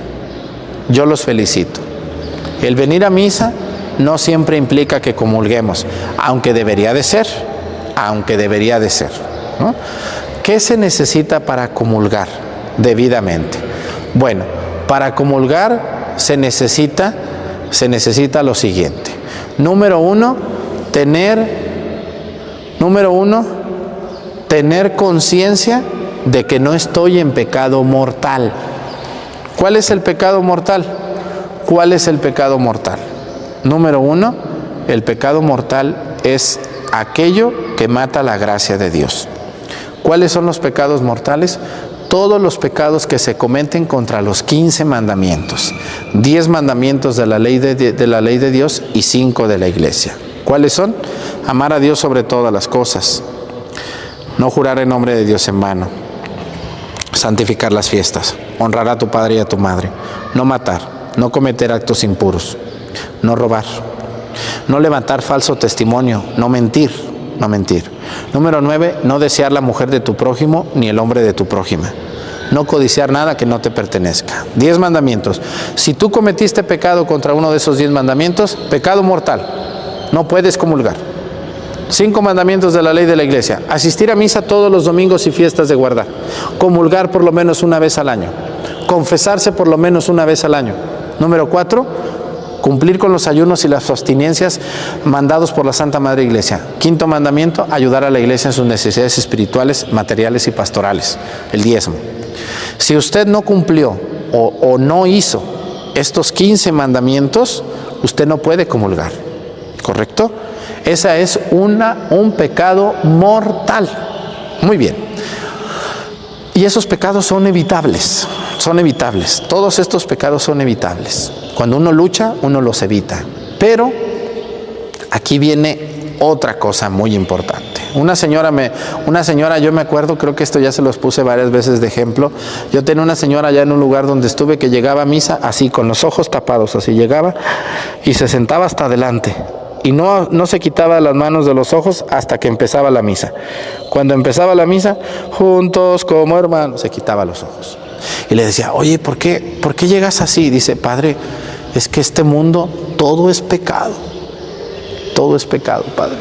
yo los felicito. El venir a misa no siempre implica que comulguemos, aunque debería de ser, ¿no? ¿Qué se necesita para comulgar debidamente? Bueno, para comulgar se necesita lo siguiente. Número uno, tener conciencia de que no estoy en pecado mortal. ¿Cuál es el pecado mortal? Número uno, el pecado mortal es aquello que mata la gracia de Dios. ¿Cuáles son los pecados mortales? Todos los pecados que se cometen contra los 15 mandamientos, 10 mandamientos de la ley de Dios y 5 de la iglesia. ¿Cuáles son? Amar a Dios sobre todas las cosas, no jurar en nombre de Dios en vano, santificar las fiestas, honrar a tu padre y a tu madre, no matar, no cometer actos impuros, no robar, no levantar falso testimonio, no mentir. Número 9, no desear la mujer de tu prójimo ni el hombre de tu prójima. No codiciar nada que no te pertenezca. 10 mandamientos. Si tú cometiste pecado contra uno de esos 10 mandamientos, pecado mortal, no puedes comulgar. 5 mandamientos de la ley de la iglesia: asistir a misa todos los domingos y fiestas de guardar, comulgar por lo menos una vez al año, confesarse por lo menos una vez al año. Número 4, cumplir con los ayunos y las abstinencias mandados por la Santa Madre Iglesia. Quinto mandamiento, ayudar a la Iglesia en sus necesidades espirituales, materiales y pastorales, el diezmo. Si usted no cumplió o no hizo estos 15 mandamientos, usted no puede comulgar, ¿correcto? Esa es un pecado mortal. Muy bien. Y esos pecados son evitables, Todos estos pecados son evitables. Cuando uno lucha, uno los evita. Pero aquí viene otra cosa muy importante. Una señora, yo me acuerdo, creo que esto ya se los puse varias veces de ejemplo. Yo tenía una señora allá en un lugar donde estuve que llegaba a misa así, con los ojos tapados, así llegaba y se sentaba hasta adelante. Y no se quitaba las manos de los ojos hasta que empezaba la misa. Cuando empezaba la misa, juntos como hermanos, se quitaba los ojos. Y le decía, oye, ¿por qué llegas así? Dice, padre, es que este mundo todo es pecado. Todo es pecado, padre.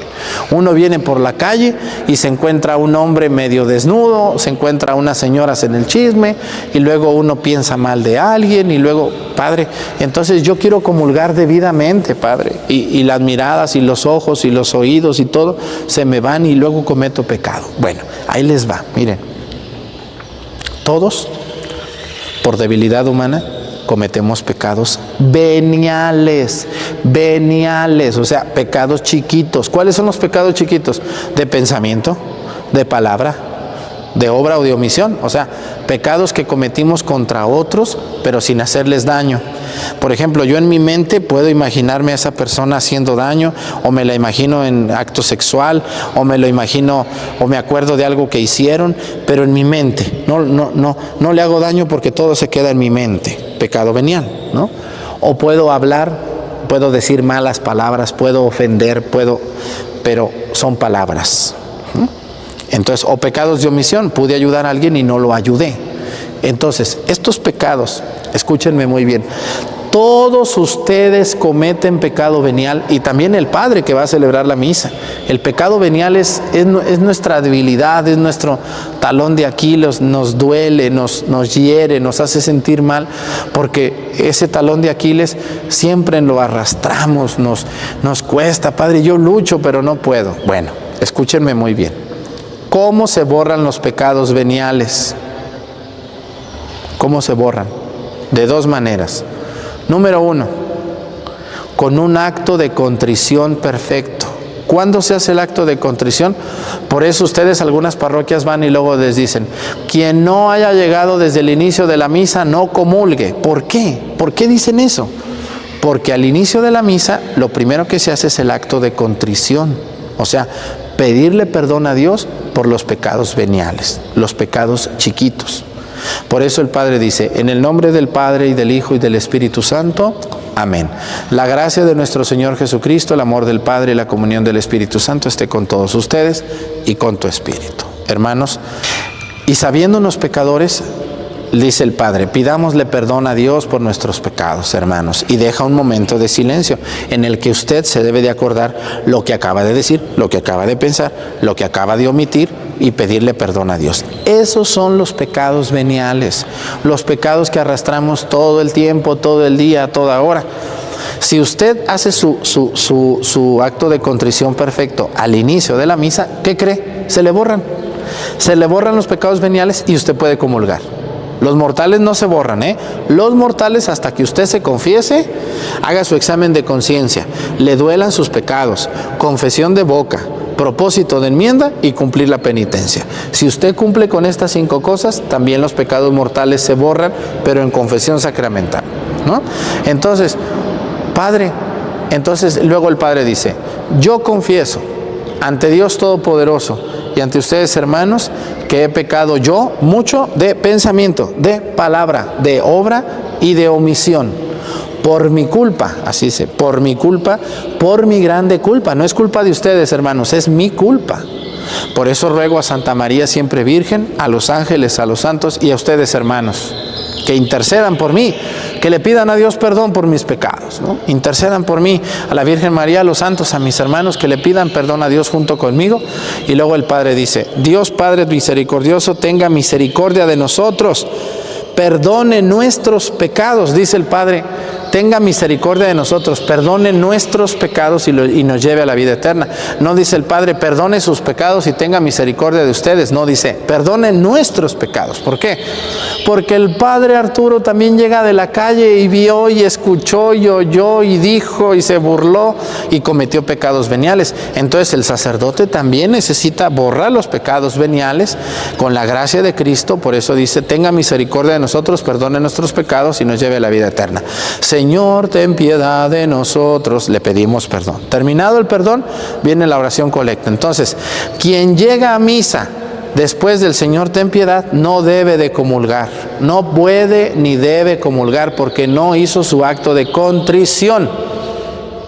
Uno viene por la calle y se encuentra un hombre medio desnudo, se encuentra unas señoras en el chisme y luego uno piensa mal de alguien y luego, padre, entonces yo quiero comulgar debidamente, padre, y las miradas y los ojos y los oídos y todo se me van y luego cometo pecado. Bueno, ahí les va, miren. Todos, por debilidad humana, cometemos pecados veniales, o sea, pecados chiquitos. ¿Cuáles son los pecados chiquitos? De pensamiento, de palabra, de obra o de omisión. O sea, pecados que cometimos contra otros, pero sin hacerles daño. Por ejemplo, yo en mi mente puedo imaginarme a esa persona haciendo daño, o me la imagino en acto sexual, o me lo imagino, o me acuerdo de algo que hicieron, pero en mi mente. No le hago daño porque todo se queda en mi mente. Pecado venial, ¿no? O puedo hablar, puedo decir malas palabras, puedo ofender, pero son palabras. Entonces, o pecados de omisión, pude ayudar a alguien y no lo ayudé. Entonces, estos pecados, escúchenme muy bien, todos ustedes cometen pecado venial, y también el padre que va a celebrar la misa. El pecado venial es nuestra debilidad, es nuestro talón de Aquiles, nos duele, nos hiere, nos hace sentir mal, porque ese talón de Aquiles siempre lo arrastramos, nos cuesta, padre, yo lucho pero no puedo. Bueno, escúchenme muy bien. ¿Cómo se borran los pecados veniales? ¿Cómo se borran? De dos maneras. Número 1, con un acto de contrición perfecto. ¿Cuándo se hace el acto de contrición? Por eso ustedes, algunas parroquias van y luego les dicen, quien no haya llegado desde el inicio de la misa no comulgue. ¿Por qué? ¿Por qué dicen eso? Porque al inicio de la misa lo primero que se hace es el acto de contrición. O sea, pedirle perdón a Dios por los pecados veniales, los pecados chiquitos. Por eso el Padre dice, en el nombre del Padre y del Hijo y del Espíritu Santo, amén. La gracia de nuestro Señor Jesucristo, el amor del Padre y la comunión del Espíritu Santo esté con todos ustedes y con tu espíritu. Hermanos, y sabiéndonos pecadores, dice el Padre, pidámosle perdón a Dios por nuestros pecados, hermanos, y deja un momento de silencio en el que usted se debe de acordar lo que acaba de decir, lo que acaba de pensar, lo que acaba de omitir y pedirle perdón a Dios. Esos son los pecados veniales, los pecados que arrastramos todo el tiempo, todo el día, a toda hora. Si usted hace su acto de contrición perfecto al inicio de la misa, ¿qué cree? Se le borran los pecados veniales y usted puede comulgar. Los mortales no se borran, Los mortales, hasta que usted se confiese, haga su examen de conciencia, le duelan sus pecados, confesión de boca, propósito de enmienda y cumplir la penitencia. Si usted cumple con estas 5 cosas, también los pecados mortales se borran, pero en confesión sacramental, ¿no? Entonces, Padre, luego el Padre dice, yo confieso ante Dios Todopoderoso y ante ustedes, hermanos, que he pecado yo mucho de pensamiento, de palabra, de obra y de omisión. Por mi culpa, así dice, por mi culpa, por mi grande culpa. No es culpa de ustedes, hermanos, es mi culpa. Por eso ruego a Santa María siempre Virgen, a los ángeles, a los santos y a ustedes, hermanos, que intercedan por mí, que le pidan a Dios perdón por mis pecados, ¿no? Intercedan por mí, a la Virgen María, a los santos, a mis hermanos, que le pidan perdón a Dios junto conmigo. Y luego el Padre dice, Dios Padre misericordioso, tenga misericordia de nosotros, perdone nuestros pecados, dice el Padre, tenga misericordia de nosotros, perdone nuestros pecados y nos lleve a la vida eterna. No dice el Padre, perdone sus pecados y tenga misericordia de ustedes. No, dice, perdone nuestros pecados. ¿Por qué? Porque el Padre Arturo también llega de la calle y vio y escuchó y oyó y dijo y se burló y cometió pecados veniales. Entonces el sacerdote también necesita borrar los pecados veniales con la gracia de Cristo. Por eso dice, tenga misericordia de nosotros, perdone nuestros pecados y nos lleve a la vida eterna. Señor, ten piedad de nosotros. Le pedimos perdón. Terminado el perdón, viene la oración colecta. Entonces, quien llega a misa después del Señor, ten piedad, no debe de comulgar. No puede ni debe comulgar porque no hizo su acto de contrición.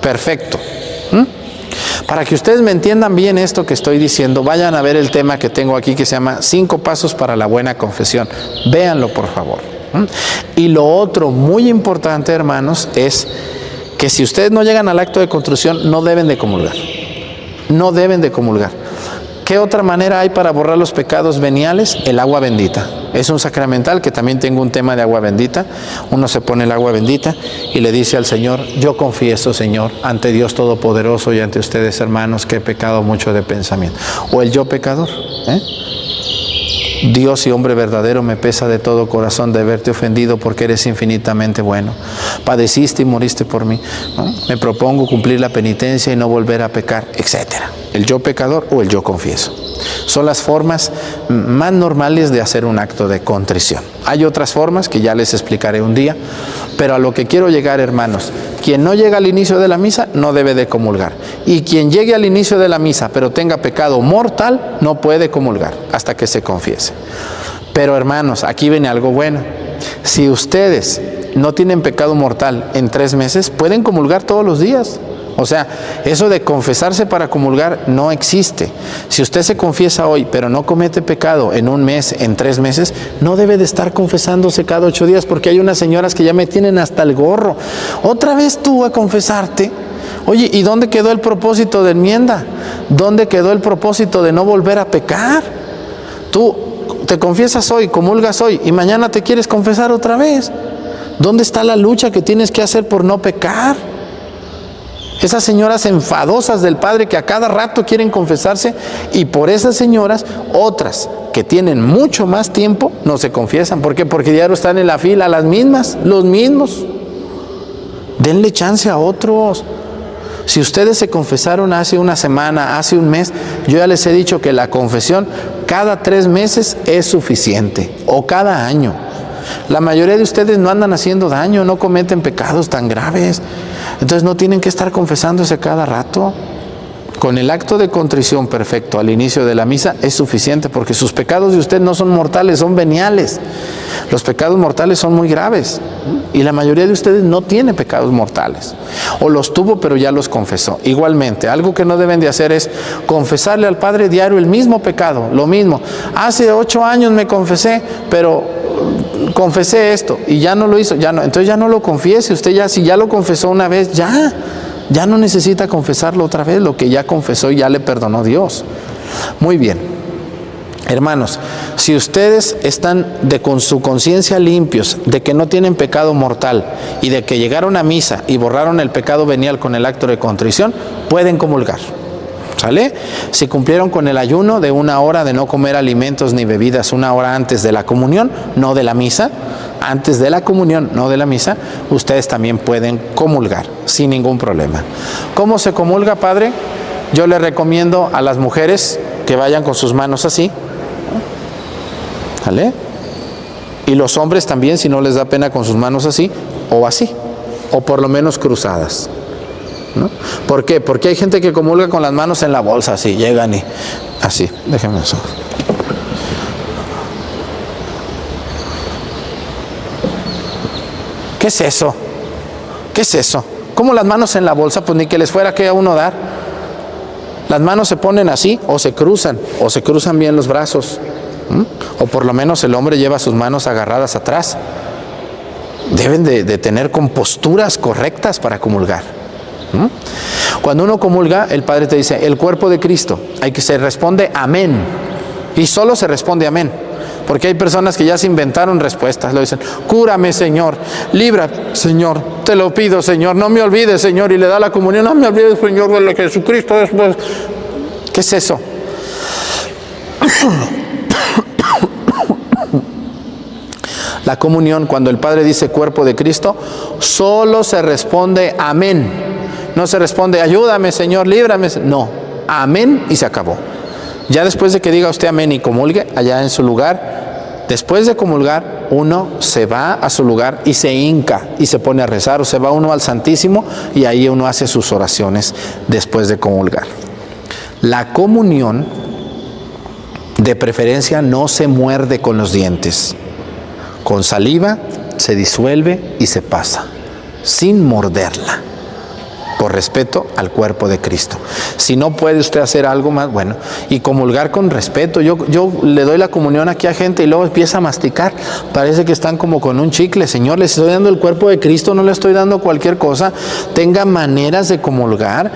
Perfecto. Para que ustedes me entiendan bien esto que estoy diciendo, vayan a ver el tema que tengo aquí que se llama 5 pasos para la buena confesión. Véanlo, por favor. Y lo otro muy importante, hermanos, es que si ustedes no llegan al acto de contrición, no deben de comulgar. No deben de comulgar. ¿Qué otra manera hay para borrar los pecados veniales? El agua bendita. Es un sacramental que también tengo un tema de agua bendita. Uno se pone el agua bendita y le dice al Señor, yo confieso, Señor, ante Dios Todopoderoso y ante ustedes, hermanos, que he pecado mucho de pensamiento. O el yo pecador, Dios y hombre verdadero, me pesa de todo corazón de haberte ofendido porque eres infinitamente bueno. Padeciste y moriste por mí, ¿no? Me propongo cumplir la penitencia y no volver a pecar, etcétera. El yo pecador o el yo confieso. Son las formas más normales de hacer un acto de contrición. Hay otras formas que ya les explicaré un día, pero a lo que quiero llegar, hermanos, quien no llega al inicio de la misa no debe de comulgar. Y quien llegue al inicio de la misa pero tenga pecado mortal no puede comulgar hasta que se confiese. Pero hermanos, aquí viene algo bueno. Si ustedes no tienen pecado mortal en 3 meses, pueden comulgar todos los días. O sea, eso de confesarse para comulgar no existe. Si usted se confiesa hoy, pero no comete pecado en 1 mes, en 3 meses, no debe de estar confesándose cada 8 días, porque hay unas señoras que ya me tienen hasta el gorro. Otra vez tú a confesarte. Oye, ¿y dónde quedó el propósito de enmienda? ¿Dónde quedó el propósito de no volver a pecar? Tú te confiesas hoy, comulgas hoy, y mañana te quieres confesar otra vez. ¿Dónde está la lucha que tienes que hacer por no pecar? Esas señoras enfadosas del Padre que a cada rato quieren confesarse, y por esas señoras, otras que tienen mucho más tiempo no se confiesan. ¿Por qué? Porque diario están en la fila, las mismas, los mismos. Denle chance a otros. Si ustedes se confesaron hace 1 semana, hace 1 mes, yo ya les he dicho que la confesión cada 3 meses es suficiente, o cada año. La mayoría de ustedes no andan haciendo daño, no cometen pecados tan graves. Entonces no tienen que estar confesándose cada rato. Con el acto de contrición perfecto al inicio de la misa es suficiente, porque sus pecados de usted no son mortales, son veniales. Los pecados mortales son muy graves y la mayoría de ustedes no tiene pecados mortales, o los tuvo pero ya los confesó. Igualmente, algo que no deben de hacer es confesarle al Padre diario el mismo pecado, lo mismo. Hace 8 años me confesé, pero confesé esto y ya no lo hizo, ya no. Entonces ya no lo confiese. Usted ya, si ya lo confesó una vez, ya no necesita confesarlo otra vez. Lo que ya confesó ya le perdonó Dios. Muy bien, hermanos, si ustedes están con su conciencia limpios de que no tienen pecado mortal y de que llegaron a misa y borraron el pecado venial con el acto de contrición, pueden comulgar. ¿Sale? Si cumplieron con el ayuno de 1 hora de no comer alimentos ni bebidas 1 hora antes de la comunión, no de la misa, antes de la comunión, no de la misa, ustedes también pueden comulgar sin ningún problema. ¿Cómo se comulga, Padre? Yo le recomiendo a las mujeres que vayan con sus manos así, ¿vale? Y los hombres también, si no les da pena, con sus manos así, o por lo menos cruzadas, ¿no? ¿Por qué? Porque hay gente que comulga con las manos en la bolsa, así, llegan y así, déjenme eso. ¿Qué es eso? ¿Qué es eso? ¿Cómo las manos en la bolsa? Pues ni que les fuera que a uno dar. Las manos se ponen así, o se cruzan bien los brazos, o por lo menos el hombre lleva sus manos agarradas atrás. Deben de tener composturas correctas para comulgar. Cuando uno comulga, el Padre te dice, el cuerpo de Cristo, se responde amén, y solo se responde amén. Porque hay personas que ya se inventaron respuestas. Le dicen, cúrame, Señor, libra, Señor, te lo pido, Señor, no me olvides, Señor, y le da la comunión, no me olvides, Señor, de lo que Jesucristo es. ¿Qué es eso? La comunión, cuando el Padre dice cuerpo de Cristo, solo se responde amén. No se responde ayúdame, Señor, líbrame. No, amén y se acabó. Ya después de que diga usted amén y comulgue allá en su lugar, después de comulgar, uno se va a su lugar y se hinca y se pone a rezar, o se va uno al Santísimo y ahí uno hace sus oraciones después de comulgar. La comunión, de preferencia, no se muerde con los dientes. Con saliva se disuelve y se pasa, sin morderla, por respeto al cuerpo de Cristo. Si no puede usted hacer algo más, bueno, y comulgar con respeto. Yo le doy la comunión aquí a gente y luego empieza a masticar. Parece que están como con un chicle. Señor, les estoy dando el cuerpo de Cristo, no le estoy dando cualquier cosa. Tenga maneras de comulgar.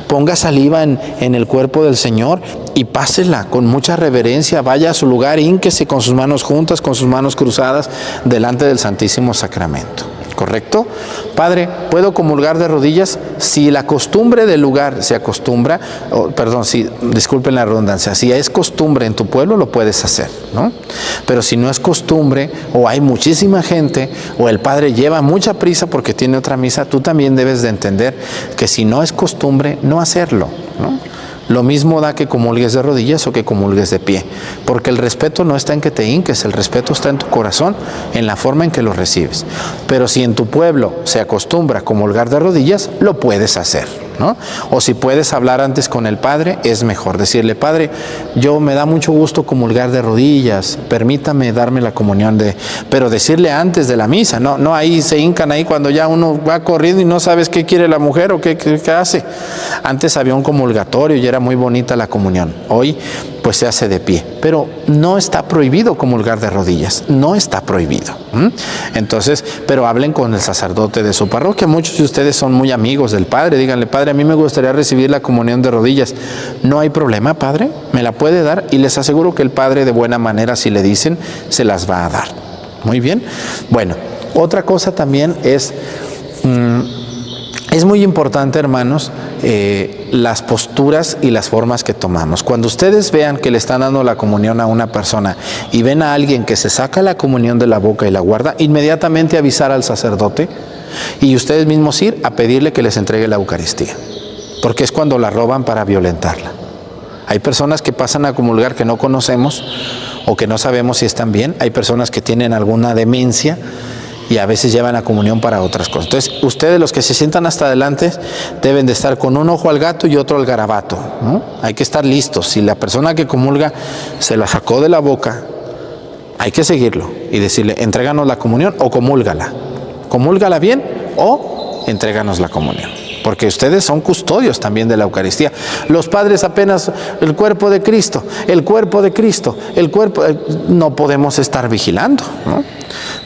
Ponga saliva en el cuerpo del Señor y pásela con mucha reverencia. Vaya a su lugar, hínquese con sus manos juntas, con sus manos cruzadas, delante del Santísimo Sacramento. ¿Correcto? Padre, ¿puedo comulgar de rodillas? Si la costumbre del lugar se acostumbra, disculpen la redundancia, si es costumbre en tu pueblo, lo puedes hacer, ¿no? Pero si no es costumbre, o hay muchísima gente, o el Padre lleva mucha prisa porque tiene otra misa, tú también debes de entender que si no es costumbre, no hacerlo, ¿no? Lo mismo da que comulgues de rodillas o que comulgues de pie, porque el respeto no está en que te hinques, el respeto está en tu corazón, en la forma en que lo recibes. Pero si en tu pueblo se acostumbra a comulgar de rodillas, lo puedes hacer, ¿no? O si puedes hablar antes con el Padre, es mejor decirle, Padre, yo me da mucho gusto comulgar de rodillas, permítame darme la comunión pero decirle antes de la misa, no ahí se hincan ahí cuando ya uno va corriendo y no sabes qué quiere la mujer o qué hace. Antes había un comulgatorio y era muy bonita la comunión. Hoy pues se hace de pie, pero no está prohibido comulgar de rodillas, no está prohibido. Entonces, pero hablen con el sacerdote de su parroquia. Muchos de ustedes son muy amigos del Padre, díganle, Padre, a mí me gustaría recibir la comunión de rodillas. No hay problema, Padre, me la puede dar, y les aseguro que el Padre de buena manera, si le dicen, se las va a dar. Muy bien. Bueno, otra cosa también es muy importante, hermanos, las posturas y las formas que tomamos. Cuando ustedes vean que le están dando la comunión a una persona y ven a alguien que se saca la comunión de la boca y la guarda, inmediatamente avisar al sacerdote y ustedes mismos ir a pedirle que les entregue la Eucaristía, porque es cuando la roban para violentarla. Hay personas que pasan a comulgar que no conocemos o que no sabemos si están bien. Hay personas que tienen alguna demencia y a veces llevan la comunión para otras cosas. Entonces, ustedes, los que se sientan hasta adelante, deben de estar con un ojo al gato y otro al garabato, ¿no? Hay que estar listos. Si la persona que comulga se la sacó de la boca, hay que seguirlo y decirle, entréganos la comunión o comúlgala. Comúlgala bien o entréganos la comunión. Porque ustedes son custodios también de la Eucaristía. Los padres apenas, el cuerpo de Cristo, el cuerpo de Cristo, el cuerpo, no podemos estar vigilando, ¿no?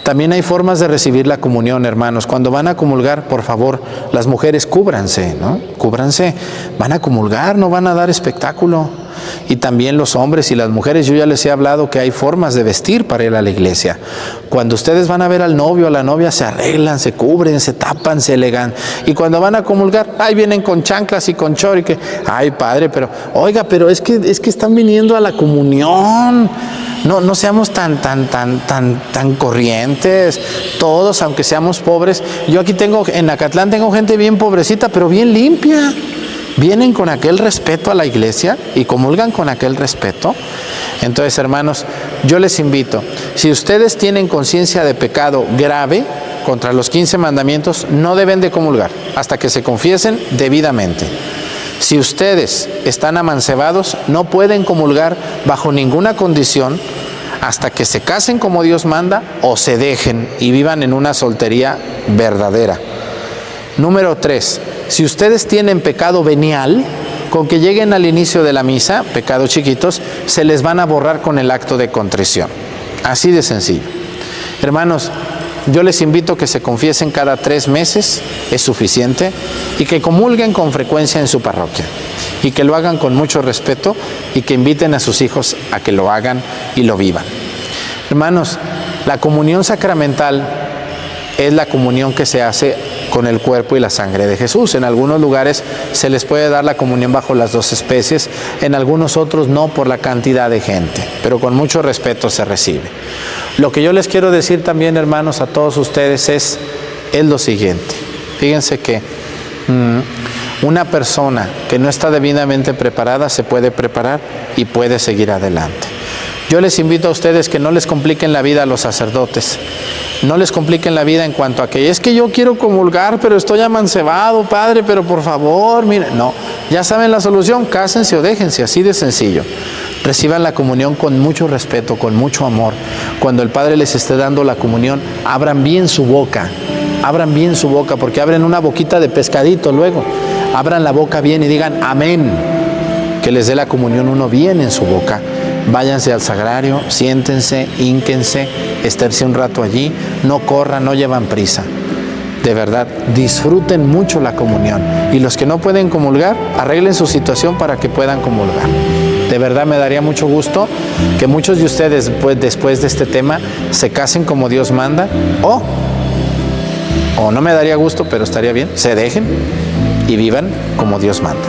También hay formas de recibir la comunión, hermanos. Cuando van a comulgar, por favor, las mujeres cúbranse, ¿no? Cúbranse, van a comulgar, no van a dar espectáculo. Y también los hombres y las mujeres, yo ya les he hablado que hay formas de vestir para ir a la iglesia. Cuando ustedes van a ver al novio o a la novia, se arreglan, se cubren, se tapan, se elegan. Y cuando van a comulgar, ahí vienen con chanclas y con chor y que, ay, padre, pero, oiga, pero es que están viniendo a la comunión. No seamos tan corrientes, todos, aunque seamos pobres. Yo aquí en Acatlán tengo gente bien pobrecita, pero bien limpia. Vienen con aquel respeto a la iglesia y comulgan con aquel respeto. Entonces, hermanos, yo les invito, si ustedes tienen conciencia de pecado grave contra los 15 mandamientos, no deben de comulgar hasta que se confiesen debidamente. Si ustedes están amancebados, no pueden comulgar bajo ninguna condición hasta que se casen como Dios manda o se dejen y vivan en una soltería verdadera. Número 3, si ustedes tienen pecado venial, con que lleguen al inicio de la misa, pecados chiquitos, se les van a borrar con el acto de contrición. Así de sencillo. Hermanos, yo les invito a que se confiesen cada 3 meses, es suficiente, y que comulguen con frecuencia en su parroquia, y que lo hagan con mucho respeto, y que inviten a sus hijos a que lo hagan y lo vivan. Hermanos, la comunión sacramental es la comunión que se hace con el cuerpo y la sangre de Jesús. En algunos lugares se les puede dar la comunión bajo las dos especies, en algunos otros no por la cantidad de gente, pero con mucho respeto se recibe. Lo que yo les quiero decir también, hermanos, a todos ustedes es lo siguiente. Fíjense que una persona que no está debidamente preparada se puede preparar y puede seguir adelante. Yo les invito a ustedes que no les compliquen la vida a los sacerdotes. No les compliquen la vida en cuanto a que es que yo quiero comulgar, pero estoy amancebado, padre, pero por favor, miren. No, ya saben la solución, cásense o déjense, así de sencillo. Reciban la comunión con mucho respeto, con mucho amor. Cuando el Padre les esté dando la comunión, abran bien su boca, porque abren una boquita de pescadito luego. Abran la boca bien y digan amén, que les dé la comunión uno bien en su boca. Váyanse al sagrario, siéntense, hínquense, esténse un rato allí, no corran, no llevan prisa. De verdad, disfruten mucho la comunión. Y los que no pueden comulgar, arreglen su situación para que puedan comulgar. De verdad me daría mucho gusto que muchos de ustedes, pues, después de este tema, se casen como Dios manda, o no me daría gusto, pero estaría bien, se dejen y vivan como Dios manda.